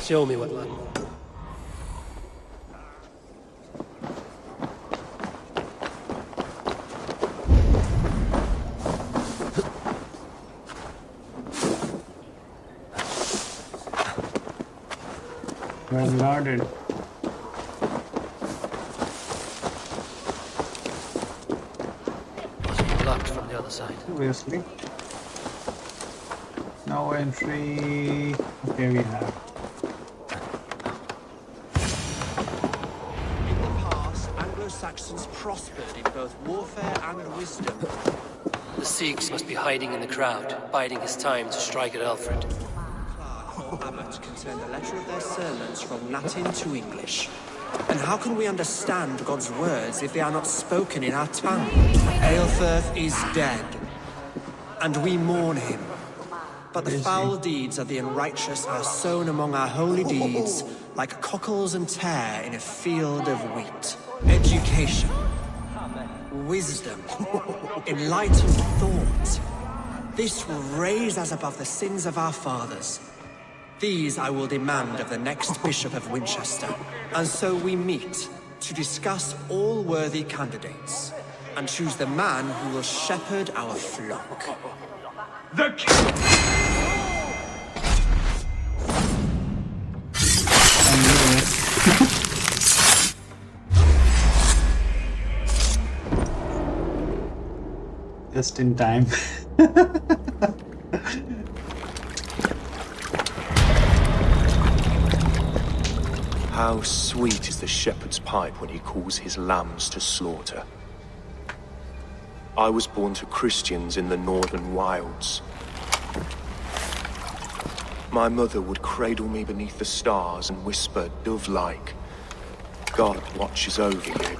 Show me what luck. Well guarded. Locked from the other side. Obviously. No entry. Okay, we have. In the past, Anglo-Saxons prospered in both warfare and wisdom. The Sikhs must be hiding in the crowd, biding his time to strike at Alfred. Abbot can turn the letter of their sermons from Latin to English. And how can we understand God's words if they are not spoken in our tongue? Aelfirth is dead, and we mourn him. But the foul deeds of the unrighteous are sown among our holy deeds, like cockles and tare in a field of wheat. Education, wisdom, enlightened thought. This will raise us above the sins of our fathers. These I will demand of the next Bishop of Winchester. And so we meet to discuss all worthy candidates and choose the man who will shepherd our flock. The king! Just in time. sweet is the shepherd's pipe when he calls his lambs to slaughter. I was born to Christians in the northern wilds. My mother would cradle me beneath the stars and whisper, dove-like, God watches over you.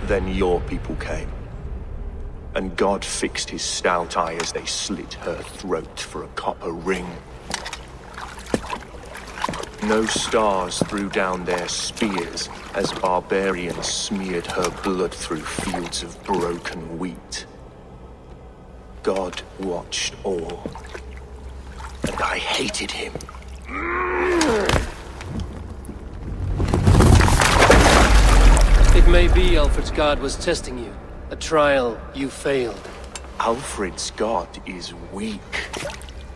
Then your people came, and God fixed his stout eye as they slit her throat for a copper ring. No stars threw down their spears as barbarians smeared her blood through fields of broken wheat. God watched all, and I hated him. It may be Alfred's god was testing you. A trial you failed. Alfred's god is weak.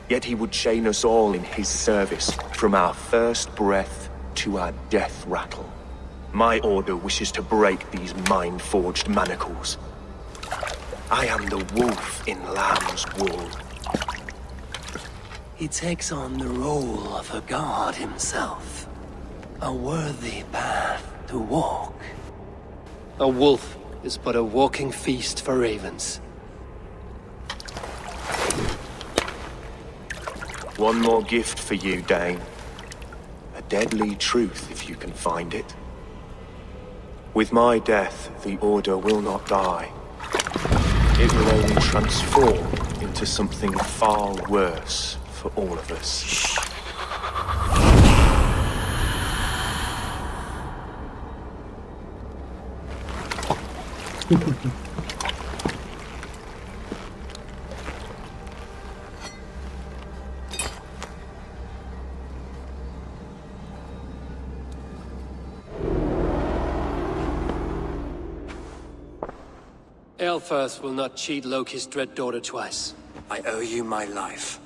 Yet he would chain us all in his service, from our first breath to our death rattle. My order wishes to break these mind-forged manacles. I am the wolf in lamb's wool. He takes on the role of a god himself. A worthy path to walk. A wolf is but a walking feast for ravens. One more gift for you, Dane. A deadly truth, if you can find it. With my death, the Order will not die. It will only transform into something far worse for all of us. Aelfirth will not cheat Loki's dread daughter twice. I owe you my life.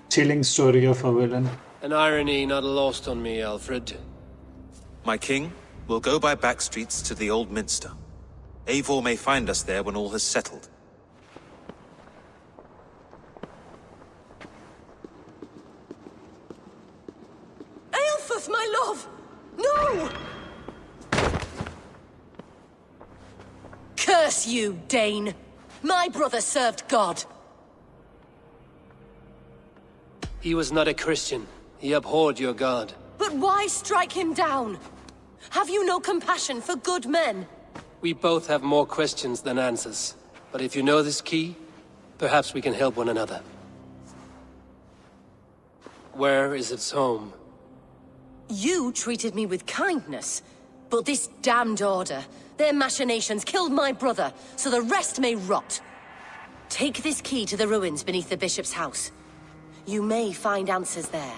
Chilling story of a villain. An irony not lost on me, Alfred. My king, we'll go by back streets to the Old Minster. Eivor may find us there when all has settled. Aelfirth, my love! No! Curse you, Dane! My brother served God. He was not a Christian. He abhorred your god. But why strike him down? Have you no compassion for good men? We both have more questions than answers. But if you know this key, perhaps we can help one another. Where is its home? You treated me with kindness, but this damned Order, their machinations killed my brother, so the rest may rot. Take this key to the ruins beneath the bishop's house. You may find answers there.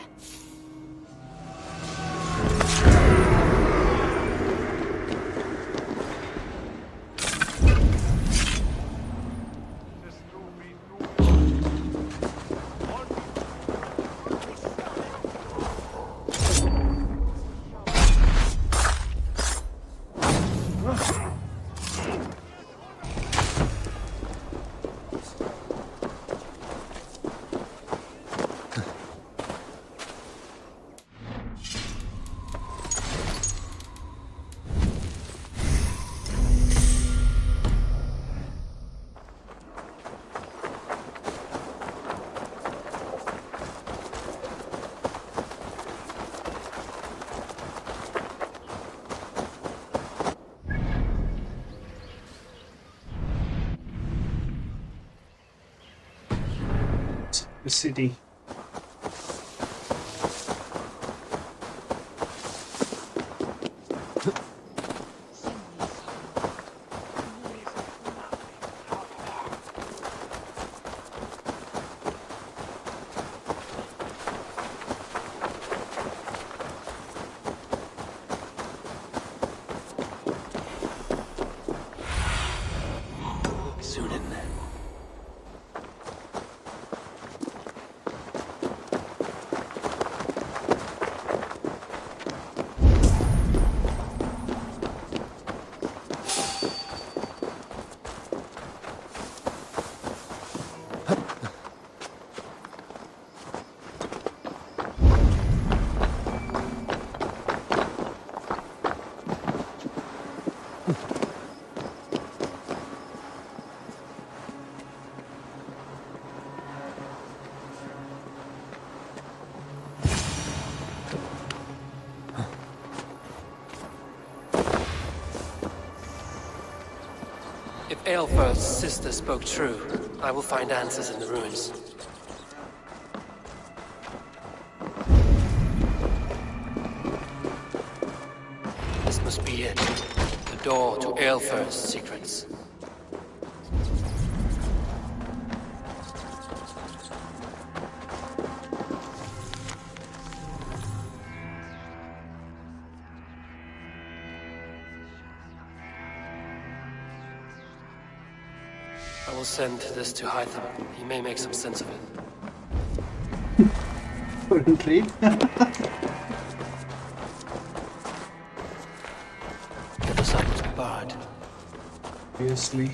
The city. Aelfirth's sister spoke true. I will find answers in the ruins. This must be it. The door to Aelfirth's secrets. I will send this to Hytham. He may make some sense of it. Couldn't read. The other side was barred. Obviously.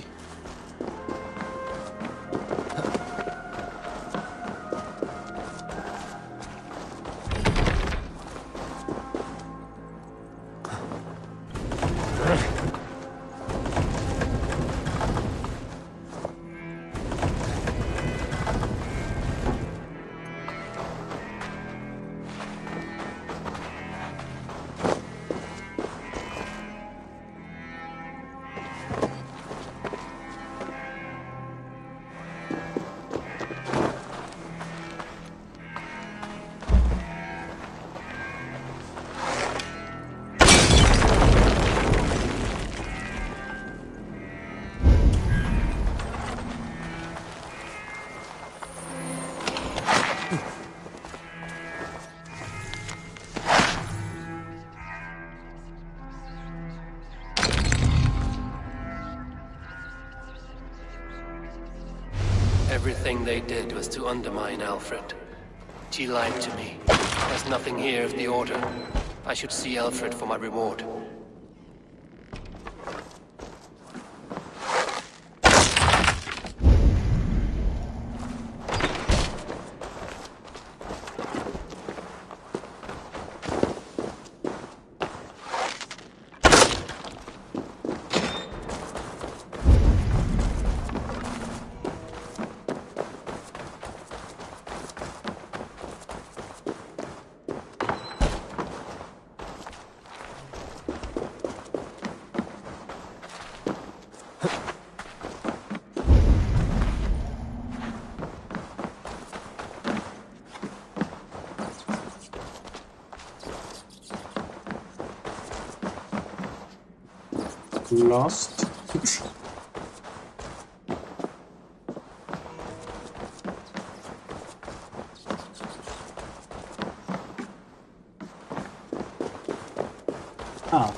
Everything they did was to undermine Alfred. She lied to me. There's nothing here of the Order. I should see Alfred for my reward. Lost. Ah.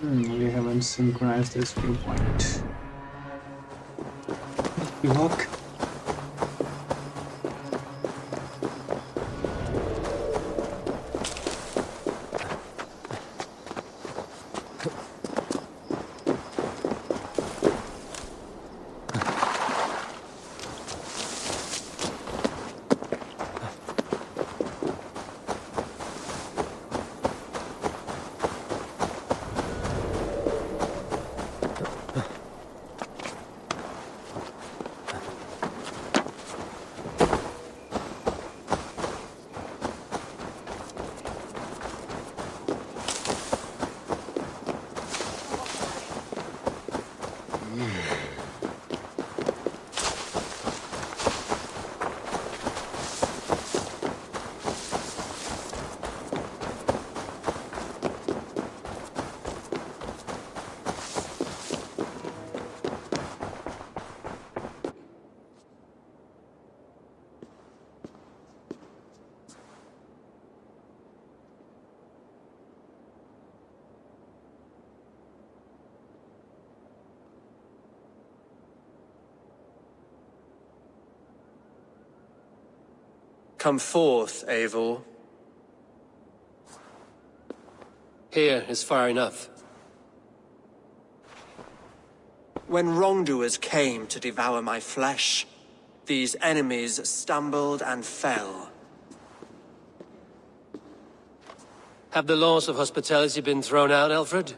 We haven't synchronized this viewpoint. Look. Come forth, Eivor. Here is far enough. When wrongdoers came to devour my flesh, these enemies stumbled and fell. Have the laws of hospitality been thrown out, Alfred?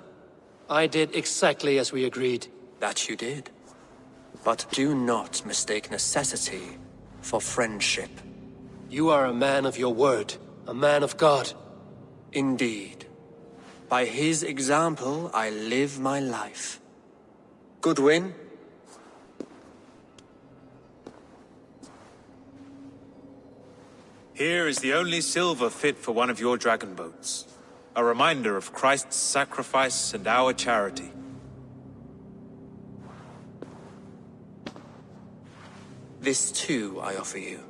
I did exactly as we agreed. That you did. But do not mistake necessity for friendship. You are a man of your word, a man of God. Indeed. By his example, I live my life. Goodwin? Here is the only silver fit for one of your dragon boats. A reminder of Christ's sacrifice and our charity. This too I offer you.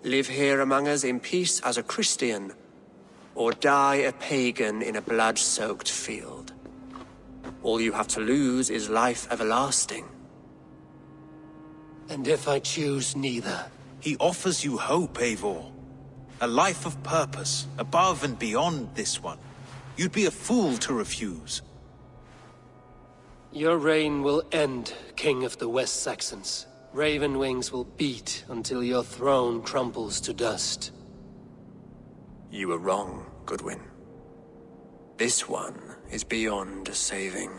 Live here among us in peace as a Christian, or die a pagan in a blood-soaked field. All you have to lose is life everlasting. And if I choose neither? He offers you hope, Eivor. A life of purpose, above and beyond this one. You'd be a fool to refuse. Your reign will end, King of the West Saxons. Raven wings will beat until your throne crumbles to dust. You were wrong, Goodwin. This one is beyond saving.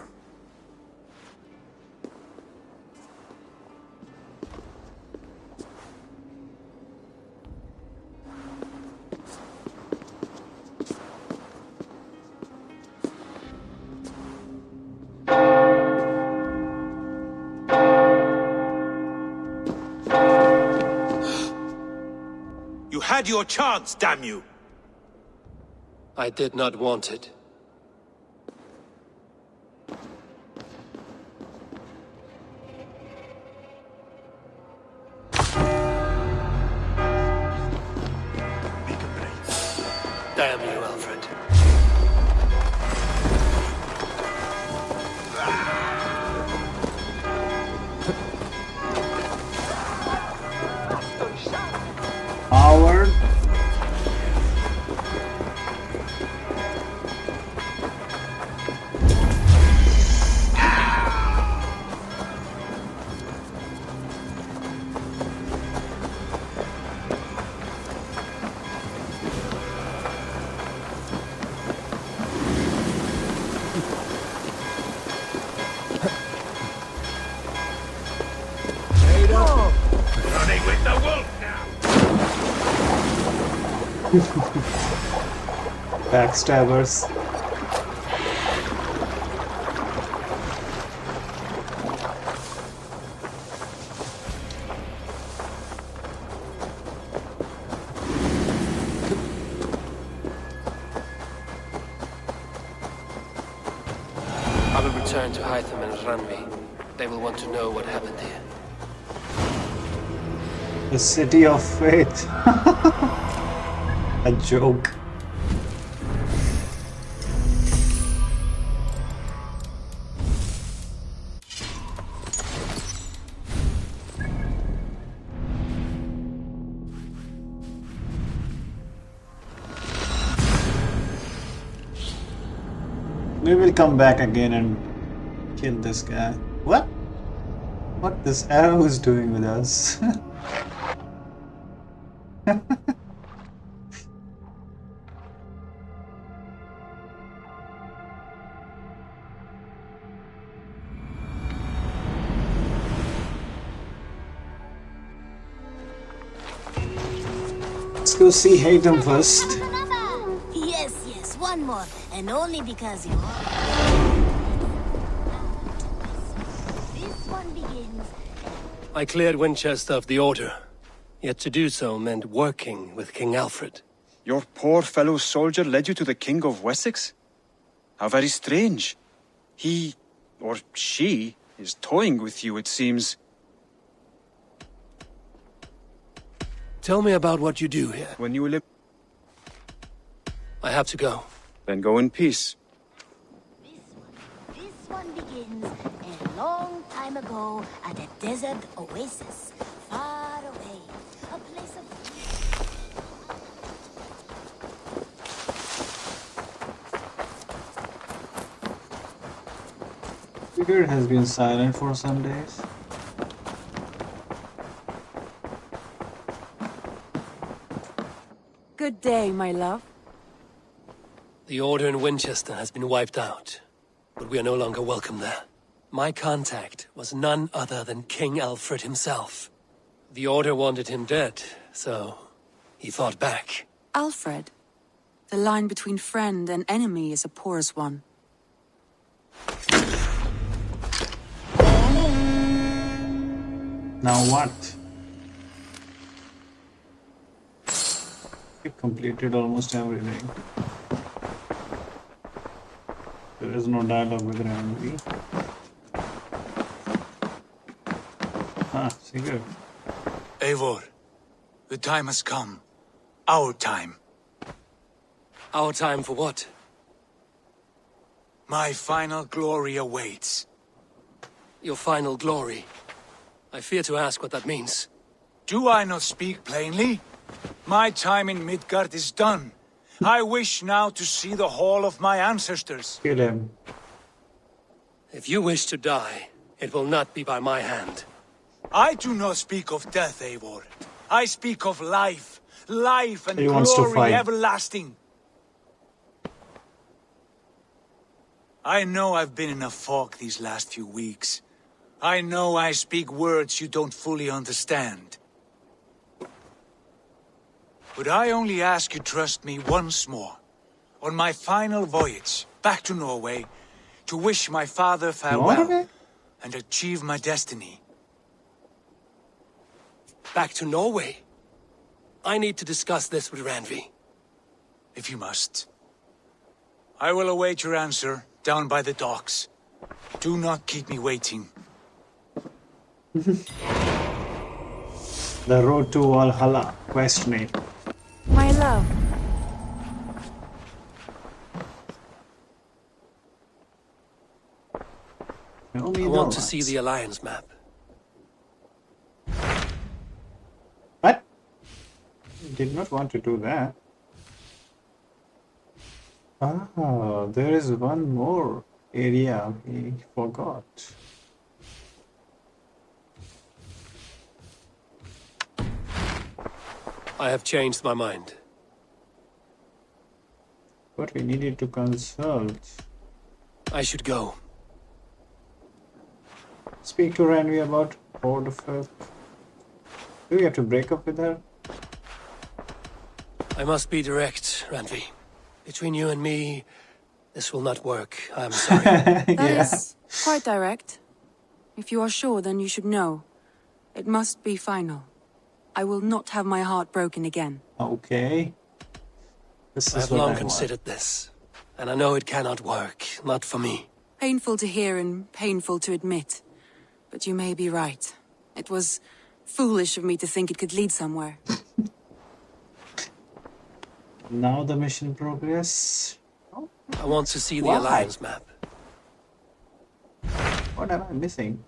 You had your chance, damn you! I did not want it. Damn you, Alfred. Howard. Running with the wolf now! Backstabbers. I will return to Hytham and Ranvi. They will want to know what happened here. The City of Faith. A joke. We will come back again and kill this guy. What? What this arrow is doing with us? Let's go see Haytham first. Yes, one more. And only because you are. This one begins. I cleared Winchester of the Order. Yet to do so meant working with King Alfred. Your poor fellow soldier led you to the King of Wessex? How very strange. He, or she, is toying with you, it seems. Tell me about what you do here. When you live... I have to go. Then go in peace. This one begins a long time ago at a desert oasis, far away. A place of... Sigurd has been silent for some days. Good day, my love. The Order in Winchester has been wiped out, but we are no longer welcome there. My contact was none other than King Alfred himself. The Order wanted him dead, so he fought back. Alfred. The line between friend and enemy is a porous one. Now what? You completed almost everything. There is no dialogue with Ranvi. Ah, Sigurd. Eivor, the time has come. Our time. Our time for what? My final glory awaits. Your final glory? I fear to ask what that means. Do I not speak plainly? My time in Midgard is done. I wish now to see the hall of my ancestors. Kill him. If you wish to die, it will not be by my hand. I do not speak of death, Eivor. I speak of life. Life and He wants to glory fight. everlasting. I know I've been in a fog these last few weeks. I know I speak words you don't fully understand. But I only ask you trust me once more. On my final voyage back to Norway, to wish my father farewell Norway? and achieve my destiny. Back to Norway? I need to discuss this with Ranvi. If you must. I will await your answer down by the docks. Do not keep me waiting. The road to Valhalla. Questioning. My love. Show me I the want to lights. see the Alliance map. What? Did not want to do that. Ah, there is one more area we forgot. I have changed my mind. But we needed to consult. I should go. Speak to Ranvi about Orderfolk. Do we have to break up with her? I must be direct, Ranvi. Between you and me, this will not work. I'm sorry. That is quite direct. If you are sure, then you should know. It must be final. I will not have my heart broken again. Okay. This I is have what long I want. considered this, and I know it cannot work. Not for me. Painful to hear and painful to admit. But you may be right. It was foolish of me to think it could lead somewhere. Now the mission progress. I want to see the Why? Alliance map. What am I missing?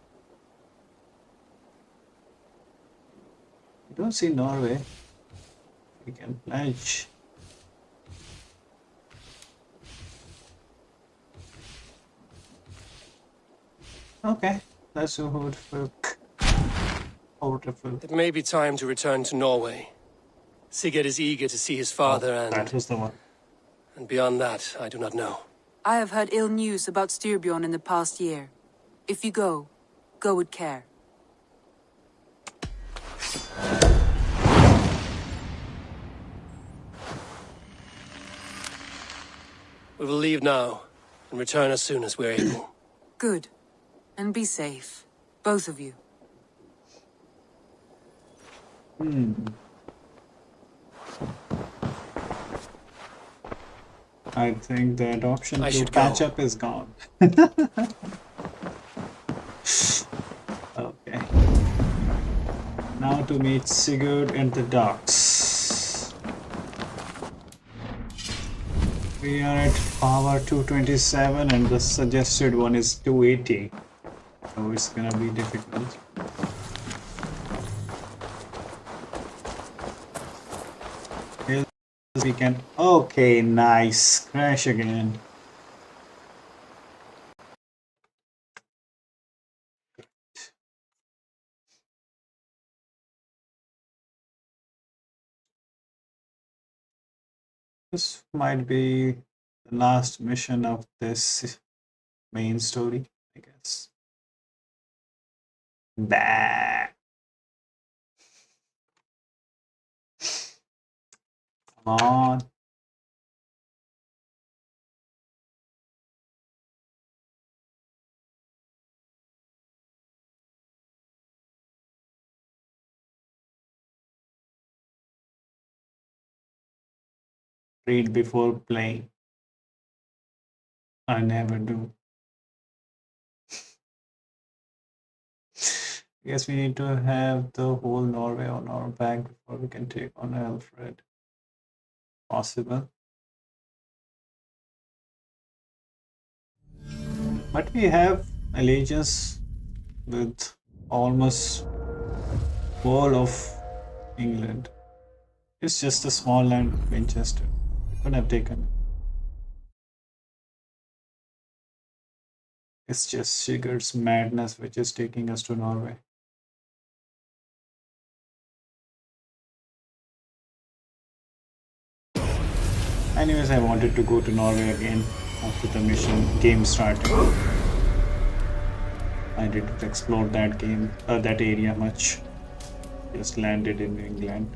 I don't see Norway. We can pledge. Okay, let's do Orderfolk. Orderfolk. It may be time to return to Norway. Sigurd is eager to see his father, That was the one. and beyond that, I do not know. I have heard ill news about Styrbjorn in the past year. If you go, go with care. We will leave now, and return as soon as we're able. Good. And be safe. Both of you. I think that option I to should patch go. up is gone. Okay. Now to meet Sigurd at the docks. We are at power 227 and the suggested one is 280. So it's gonna be difficult. Here we can. Okay, nice. Crash again. This might be the last mission of this main story, I guess. Bah. Come on. Read before playing. I never do. Guess we need to have the whole Norway on our back before we can take on Alfred. Possible. But we have allegiance with almost all of England. It's just a small land of Winchester. We could have taken it. It's just Sigurd's madness which is taking us to Norway. Anyways, I wanted to go to Norway again after the mission game started. I didn't explore that area much. Just landed in England.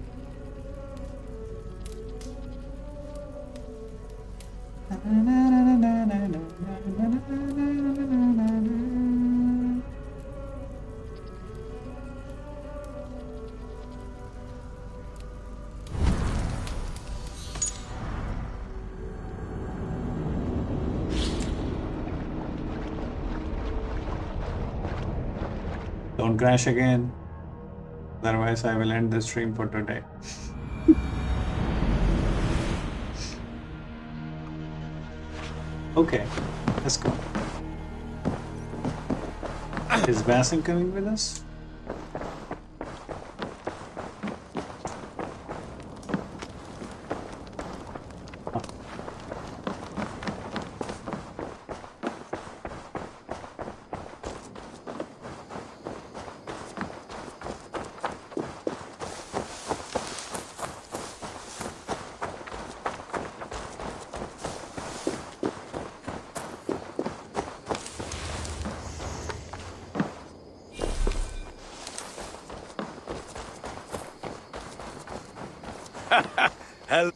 Don't crash again. Otherwise, I will end the stream for today. Okay, let's go. Is Basim coming with us? Hell.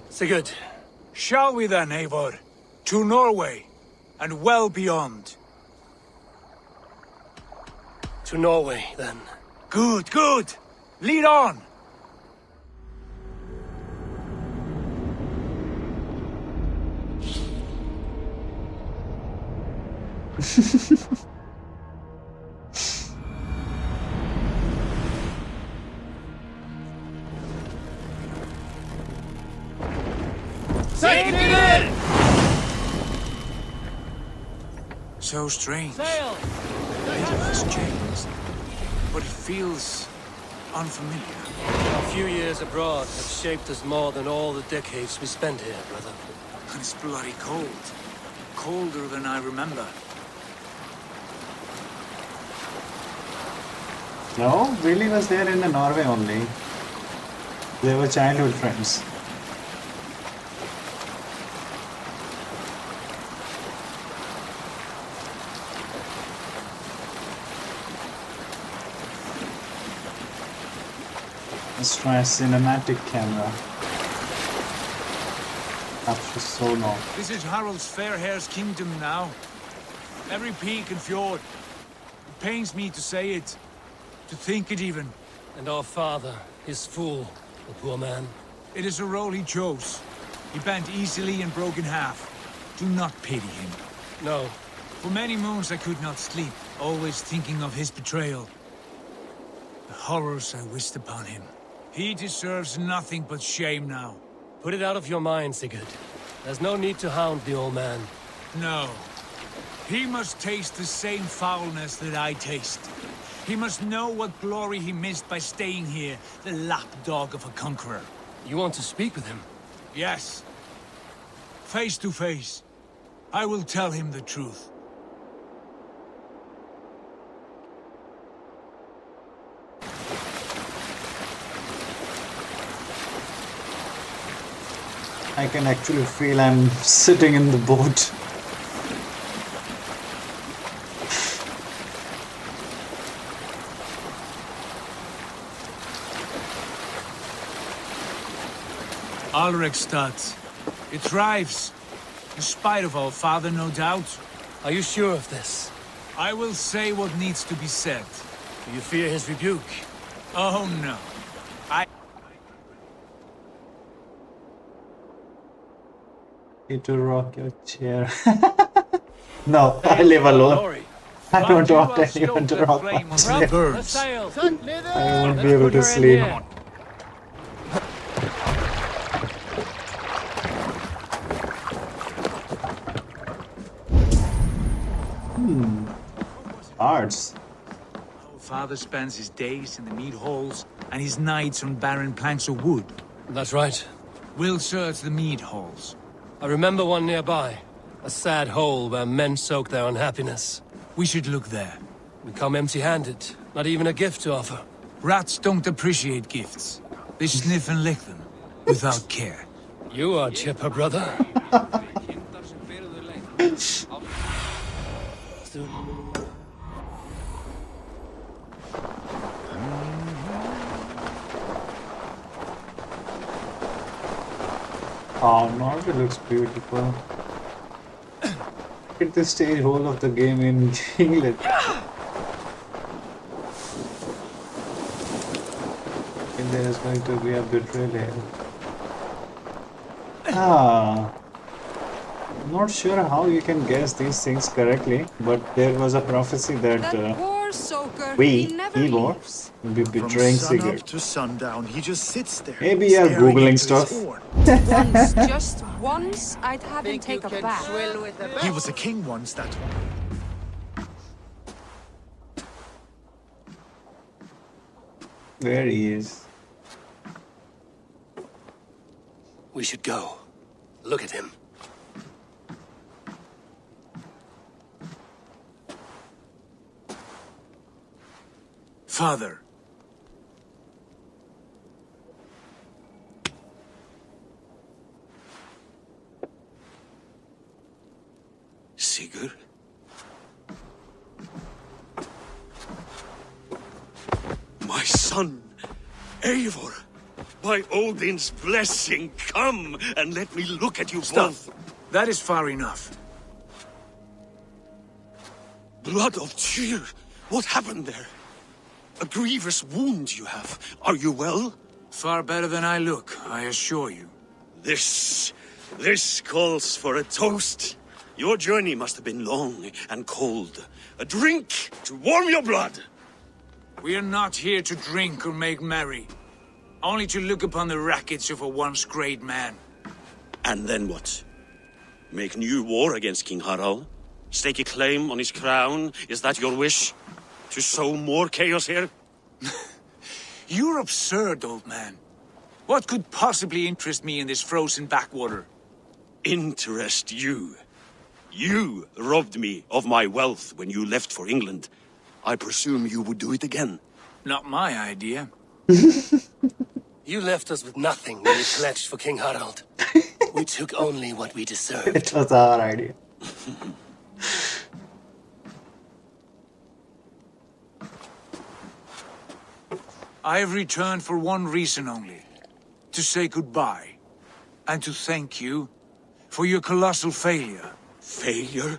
Sigurd. Shall we then, Eivor? To Norway, and well beyond. To Norway, then. Good, good! Lead on! So strange. Sail! It's changed, but it feels unfamiliar. A few years abroad have shaped us more than all the decades we spent here, brother. And it's bloody cold. Colder than I remember. No, Willie was there in Norway only. They were childhood friends. Let's try a cinematic camera. After so long. This is Harald's Fairhair's kingdom now. Every peak and fjord. It pains me to say it. To think it even. And our father, his fool, the poor man. It is a role he chose. He bent easily and broke in half. Do not pity him. No. For many moons I could not sleep, always thinking of his betrayal. The horrors I wished upon him. He deserves nothing but shame now. Put it out of your mind, Sigurd. There's no need to hound the old man. No. He must taste the same foulness that I taste. He must know what glory he missed by staying here, the lapdog of a conqueror. You want to speak with him? Yes. Face to face. I will tell him the truth. I can actually feel I'm sitting in the boat. Alrekstad. It thrives. In spite of our father, no doubt. Are you sure of this? I will say what needs to be said. Do you fear his rebuke? Oh no. To rock your chair. No, I live alone. I don't want anyone to rock my chair. I won't be able to sleep. Arts. Our father spends his days in the mead halls and his nights on barren planks of wood. That's right. We'll search the mead halls. I remember one nearby. A sad hole where men soak their unhappiness. We should look there. We come empty-handed. Not even a gift to offer. Rats don't appreciate gifts. They sniff and lick them, without care. You are chipper, brother. Oh, Norway looks beautiful. Look at the stage whole of the game in England. And there is going to be a betrayal here. I'm not sure how you can guess these things correctly, but there was a prophecy that Eivor, will be betraying Sigurd. To sundown, he just sits there. Maybe you're googling stuff. Once, just once, I'd have him take a bath. He was a king once, that one. There he is. We should go. Look at him. Father. Sigurd? My son, Eivor. By Odin's blessing, come and let me look at you both. That is far enough. Blood of Tyr, what happened there? A grievous wound you have. Are you well? Far better than I look, I assure you. This calls for a toast. Your journey must have been long and cold. A drink to warm your blood. We are not here to drink or make merry. Only to look upon the wreckage of a once great man. And then what? Make new war against King Harald? Stake a claim on his crown? Is that your wish? To sow more chaos here? You're absurd, old man. What could possibly interest me in this frozen backwater? Interest you? You robbed me of my wealth when you left for England. I presume you would do it again. Not my idea. You left us with nothing when you pledged for King Harald. We took only what we deserved. It was our idea. I have returned for one reason only. To say goodbye. And to thank you for your colossal failure. Failure?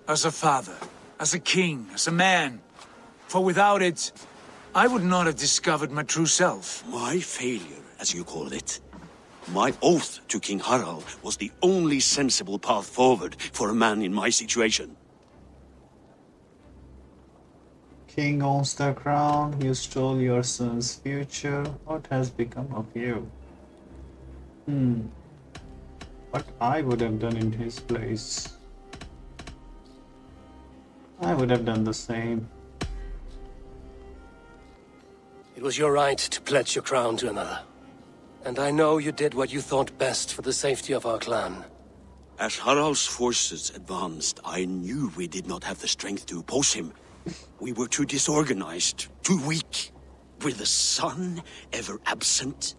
As a father, as a king, as a man. For without it, I would not have discovered my true self. My failure, as you call it. My oath to King Harald was the only sensible path forward for a man in my situation. King owns the crown. You stole your son's future. What has become of you? What I would have done in his place. I would have done the same. It was your right to pledge your crown to another. And I know you did what you thought best for the safety of our clan. As Harald's forces advanced, I knew we did not have the strength to oppose him. We were too disorganized, too weak. With the sun ever absent,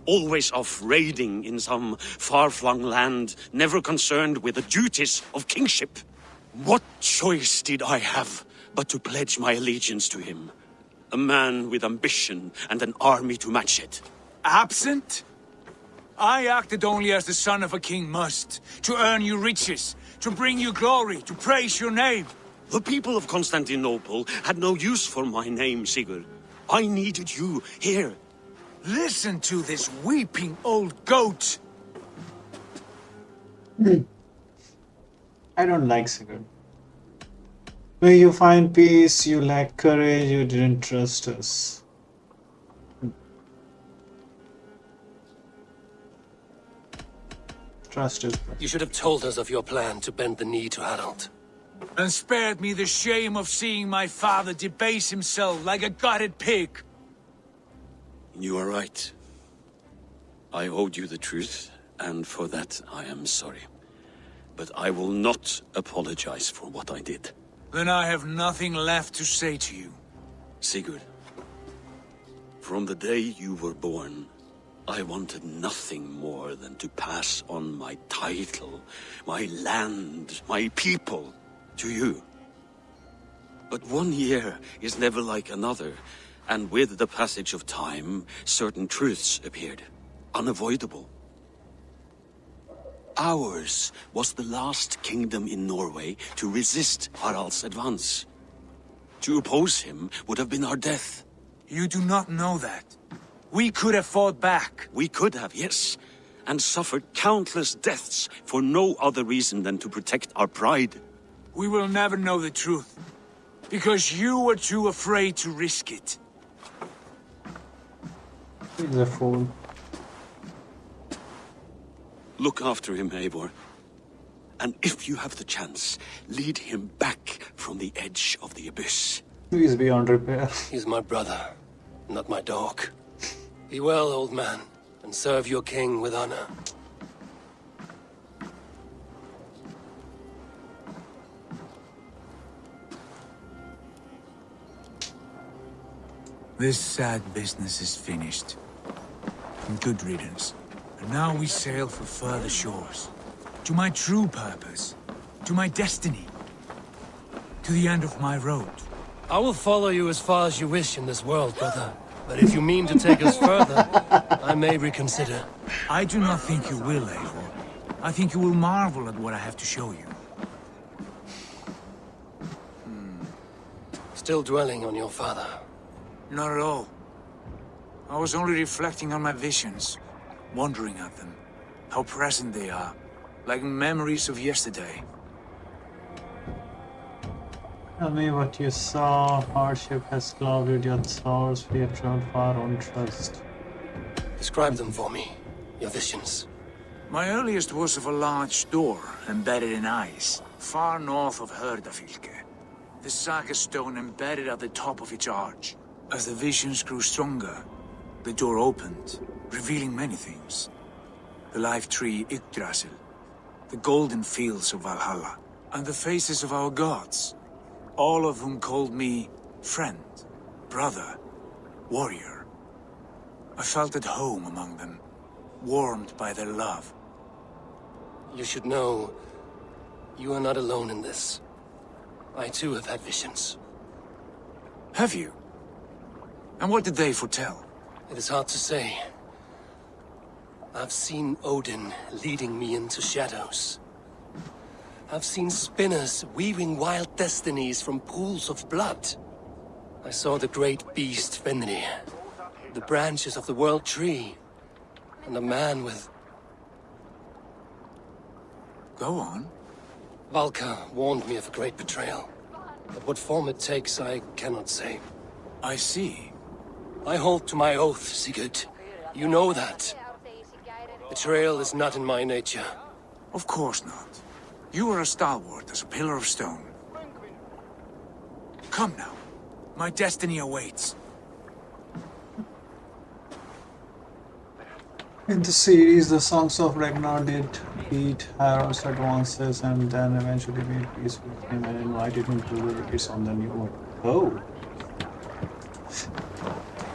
always off raiding in some far-flung land, never concerned with the duties of kingship. What choice did I have but to pledge my allegiance to him? A man with ambition and an army to match it. Absent? I acted only as the son of a king must, to earn you riches, to bring you glory, to praise your name. The people of Constantinople had no use for my name, Sigurd. I needed you here. Listen to this weeping old goat. I don't like Sigurd. Where you find peace, you lack courage, you didn't trust us. Trust us. You should have told us of your plan to bend the knee to Harald. And spared me the shame of seeing my father debase himself like a gutted pig. You are right. I owed you the truth, and for that I am sorry. But I will not apologize for what I did. Then I have nothing left to say to you. Sigurd, from the day you were born, I wanted nothing more than to pass on my title, my land, my people, to you. But 1 year is never like another, and with the passage of time, certain truths appeared, unavoidable. Ours was the last kingdom in Norway to resist Harald's advance. To oppose him would have been our death. You do not know that. We could have fought back. We could have, yes, and suffered countless deaths for no other reason than to protect our pride. We will never know the truth, because you were too afraid to risk it. He's a fool. Look after him, Eivor. And if you have the chance, lead him back from the edge of the abyss. He is beyond repair. He's my brother, not my dog. Be well, old man, and serve your king with honor. This sad business is finished. Good riddance. And now we sail for further shores. To my true purpose. To my destiny. To the end of my road. I will follow you as far as you wish in this world, brother. But if you mean to take us further, I may reconsider. I do not think you will, Eivor. I think you will marvel at what I have to show you. Still dwelling on your father? Not at all. I was only reflecting on my visions. Wondering at them. How present they are. Like memories of yesterday. Tell me what you saw. Hardship has clouded your thoughts. We have traveled far on trust. Describe them for me. Your visions. My earliest was of a large door embedded in ice, far north of Herdafylke. The saga stone embedded at the top of its arch. As the visions grew stronger, the door opened, revealing many things. The life tree Yggdrasil, the golden fields of Valhalla, and the faces of our gods, all of whom called me friend, brother, warrior. I felt at home among them, warmed by their love. You should know, you are not alone in this. I too have had visions. Have you? And what did they foretell? It is hard to say. I've seen Odin leading me into shadows. I've seen spinners weaving wild destinies from pools of blood. I saw the great beast Fenrir, the branches of the world tree, and a man with... Go on. Valka warned me of a great betrayal. But what form it takes, I cannot say. I see. I hold to my oath, Sigurd. You know that. Betrayal is not in my nature. Of course not. You are a stalwart as a pillar of stone. Come now. My destiny awaits. In the series, the Songs of Ragnar did beat Harald's advances and then eventually made peace with him and invited him to the race on the new world. Oh,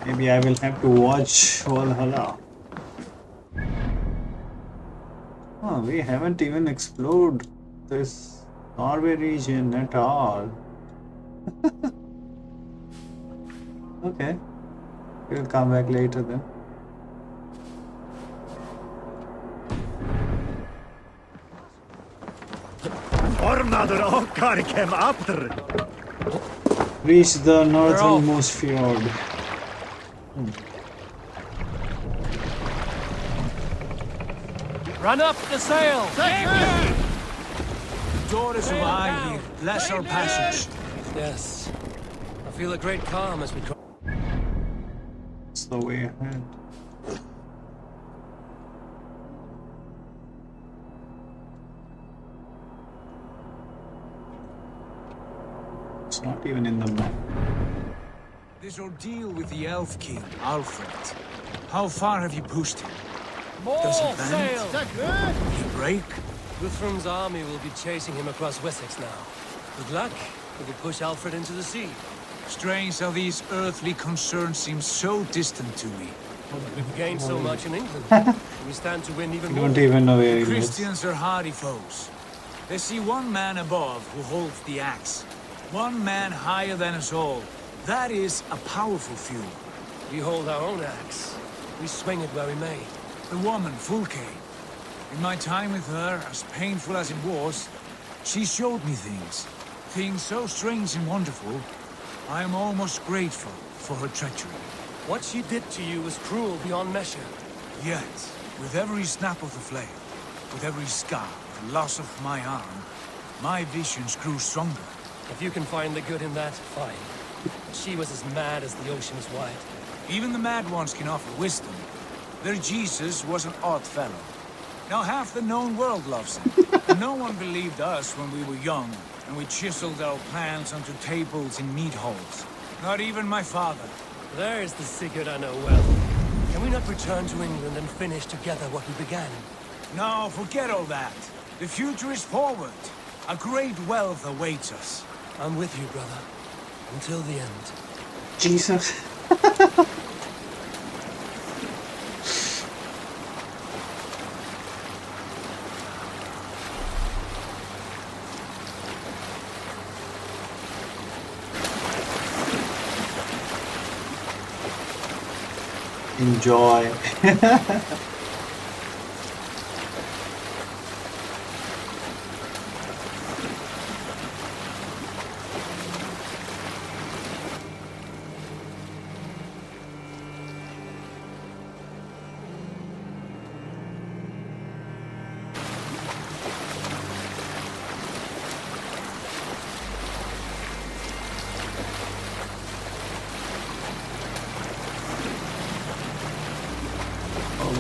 maybe I will have to watch Valhalla. Oh, we haven't even explored this Norway region at all. Okay, we'll come back later then. Reach the northernmost fjord. Run up the sail! Daughters of Aegir, bless our passage. Yes. I feel a great calm as we cross. It's the way ahead. It's not even in the map. This ordeal with the Elf King, Alfred. How far have you pushed him? Does he bend? Will he break? Guthrum's army will be chasing him across Wessex now. With luck, we will push Alfred into the sea. Strange how these earthly concerns seem so distant to me. We've gained so much in England. We stand to win even You more. don't even know where he is. Christians are hardy foes. They see one man above who holds the axe. One man higher than us all. That is a powerful few. We hold our own axe. We swing it where we may. The woman, Fulke. In my time with her, as painful as it was, she showed me things. Things so strange and wonderful. I am almost grateful for her treachery. What she did to you was cruel beyond measure. Yet, with every snap of the flail, with every scar, the loss of my arm, my visions grew stronger. If you can find the good in that, fine. She was as mad as the ocean is wide. Even the mad ones can offer wisdom. Their Jesus was an odd fellow. Now half the known world loves him. And no one believed us when we were young, and we chiseled our plans onto tables in meat halls. Not even my father. There's the secret I know well. Can we not return to England and finish together what we began? No, forget all that. The future is forward. A great wealth awaits us. I'm with you, brother. Until the end. Jesus. Enjoy.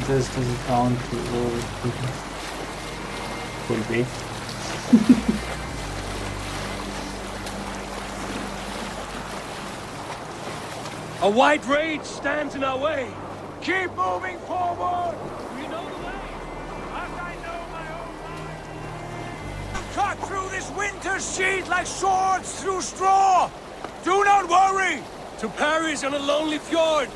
This doesn't count to could be. A white rage stands in our way. Keep moving forward! You know the way. As I know my own mind. We'll cut through this winter's sheet like swords through straw! Do not worry! To Paris on a lonely fjord.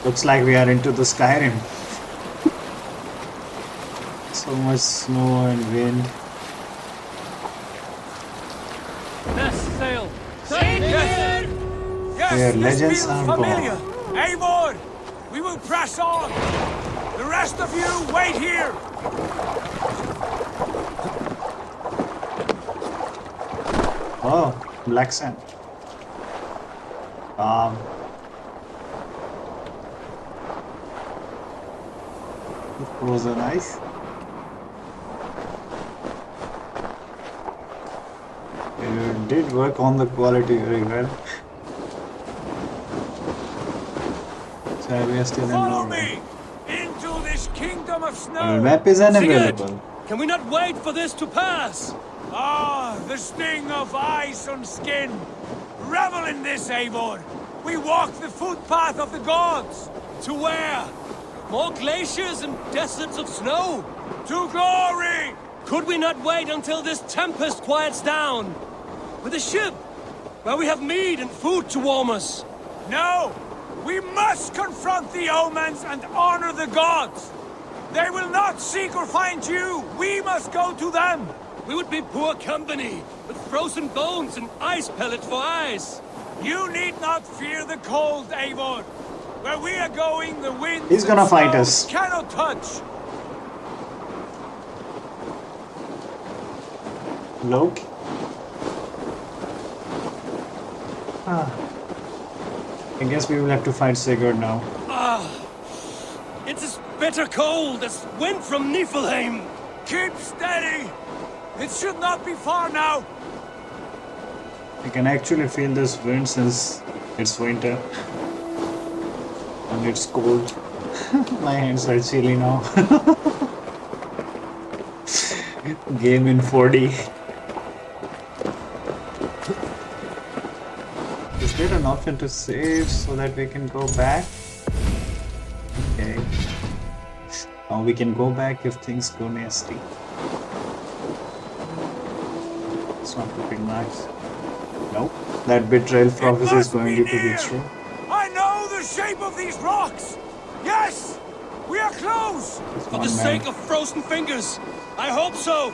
Looks like we are into the Skyrim. So much snow and wind. Yes, sail! Yes! Yes, Their this legends feels are familiar. gone. Eivor, we will press on. The rest of you, wait here. Oh, black sand. Frozen ice. You did work on the quality very well. So we are still in Follow Norway. me into this kingdom of snow. Our map is unavailable. Sigurd, can we not wait for this to pass? Ah, the sting of ice on skin. Revel in this, Eivor. We walk the footpath of the gods. To where? More glaciers and deserts of snow? To glory! Could we not wait until this tempest quiets down? With a ship, where we have meat and food to warm us. No! We must confront the omens and honor the gods! They will not seek or find you! We must go to them! We would be poor company, with frozen bones and ice pellets for eyes. You need not fear the cold, Eivor. Where we are going, the wind He's gonna fight us. Cannot touch. Loki. I guess we will have to fight Sigurd now. It's as bitter cold as wind from Niflheim. Keep steady. It should not be far now. I can actually feel this wind since it's winter. And it's cold. My hands are chilly now. Game in 4D. Is there an option to save so that we can go back? Okay. Now we can go back if things go nasty. It's not looking nice. Nope. That betrayal prophecy is going to be true. I know the shape of these rocks! Yes! We are close! For the sake of frozen fingers, I hope so!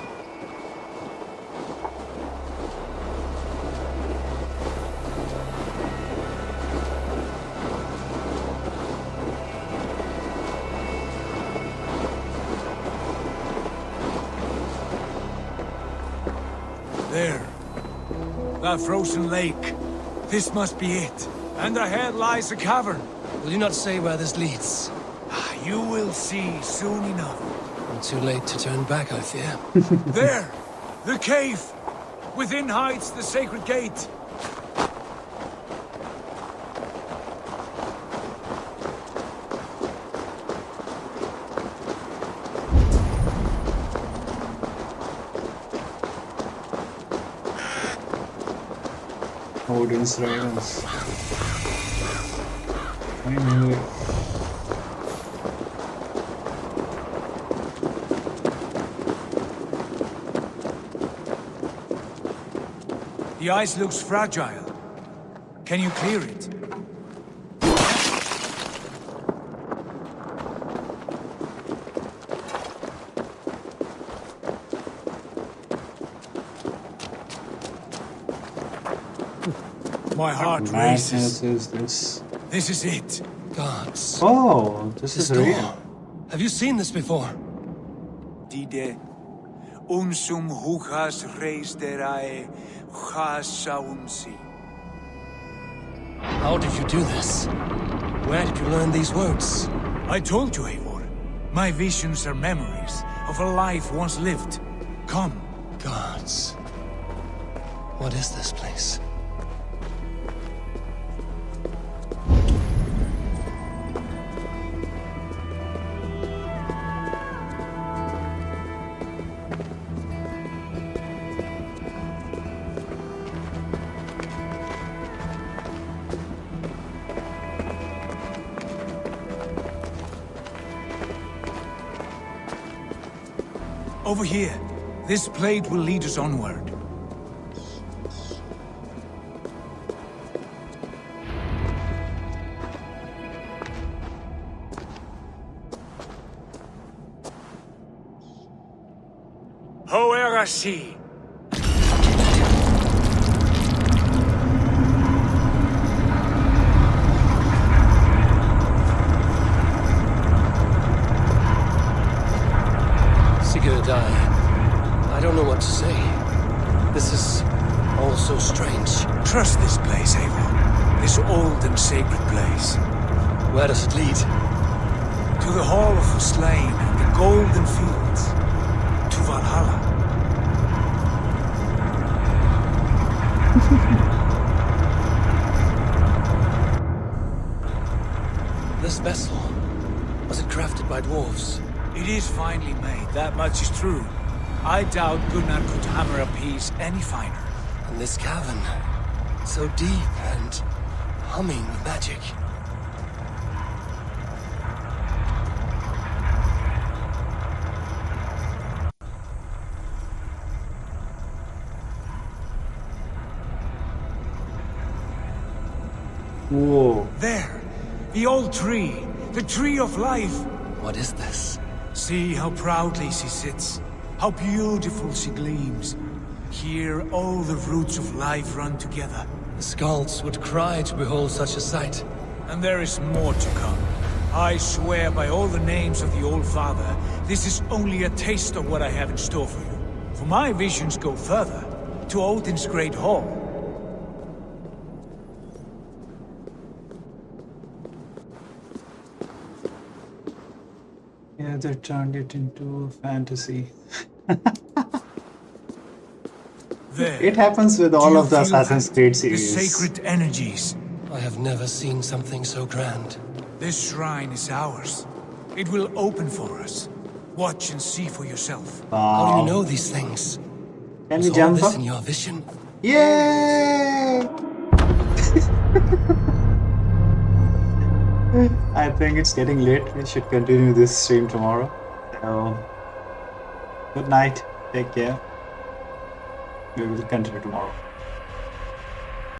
There. That frozen lake. This must be it. And ahead lies a cavern. Will you not say where this leads? You will see soon enough. Too late to turn back, I fear. There! The cave! Within hides the sacred gate. Odin's ravens. I knew it. The ice looks fragile. Can you clear it? My heart races. Is this? This is it. Gods. Oh, this is real. Have you seen this before? Dide. Unsum hukas reisterae chasaunsi. How did you do this? Where did you learn these words? I told you, Eivor. My visions are memories of a life once lived. Come. Gods. What is this place? Over here. This plate will lead us onward. Hoerasi. Sigurd, I don't know what to say. This is all so strange. Trust this place, Eivor. This old and sacred place. Where does it lead? To the Hall of the Slain and the Golden Fields. To Valhalla. This vessel, was it crafted by dwarves? It is finely made, that much is true. I doubt Gunnar could hammer a piece any finer. And this cavern, so deep and humming with magic. Whoa. There! The old tree! The tree of life! What is this? See how proudly she sits. How beautiful she gleams. Here all the roots of life run together. The Skalds would cry to behold such a sight. And there is more to come. I swear by all the names of the Old Father, this is only a taste of what I have in store for you. For my visions go further, to Odin's Great Hall. Yeah, they turned it into fantasy. There. It happens with all of the Assassin's Creed The series. sacred energies. I have never seen something so grand. This shrine is ours. It will open for us. Watch and see for yourself. How do you know these things? Can Was we all jump this up? in your vision? Yay! I think it's getting late. We should continue this stream tomorrow. So, good night. Take care. We will continue tomorrow.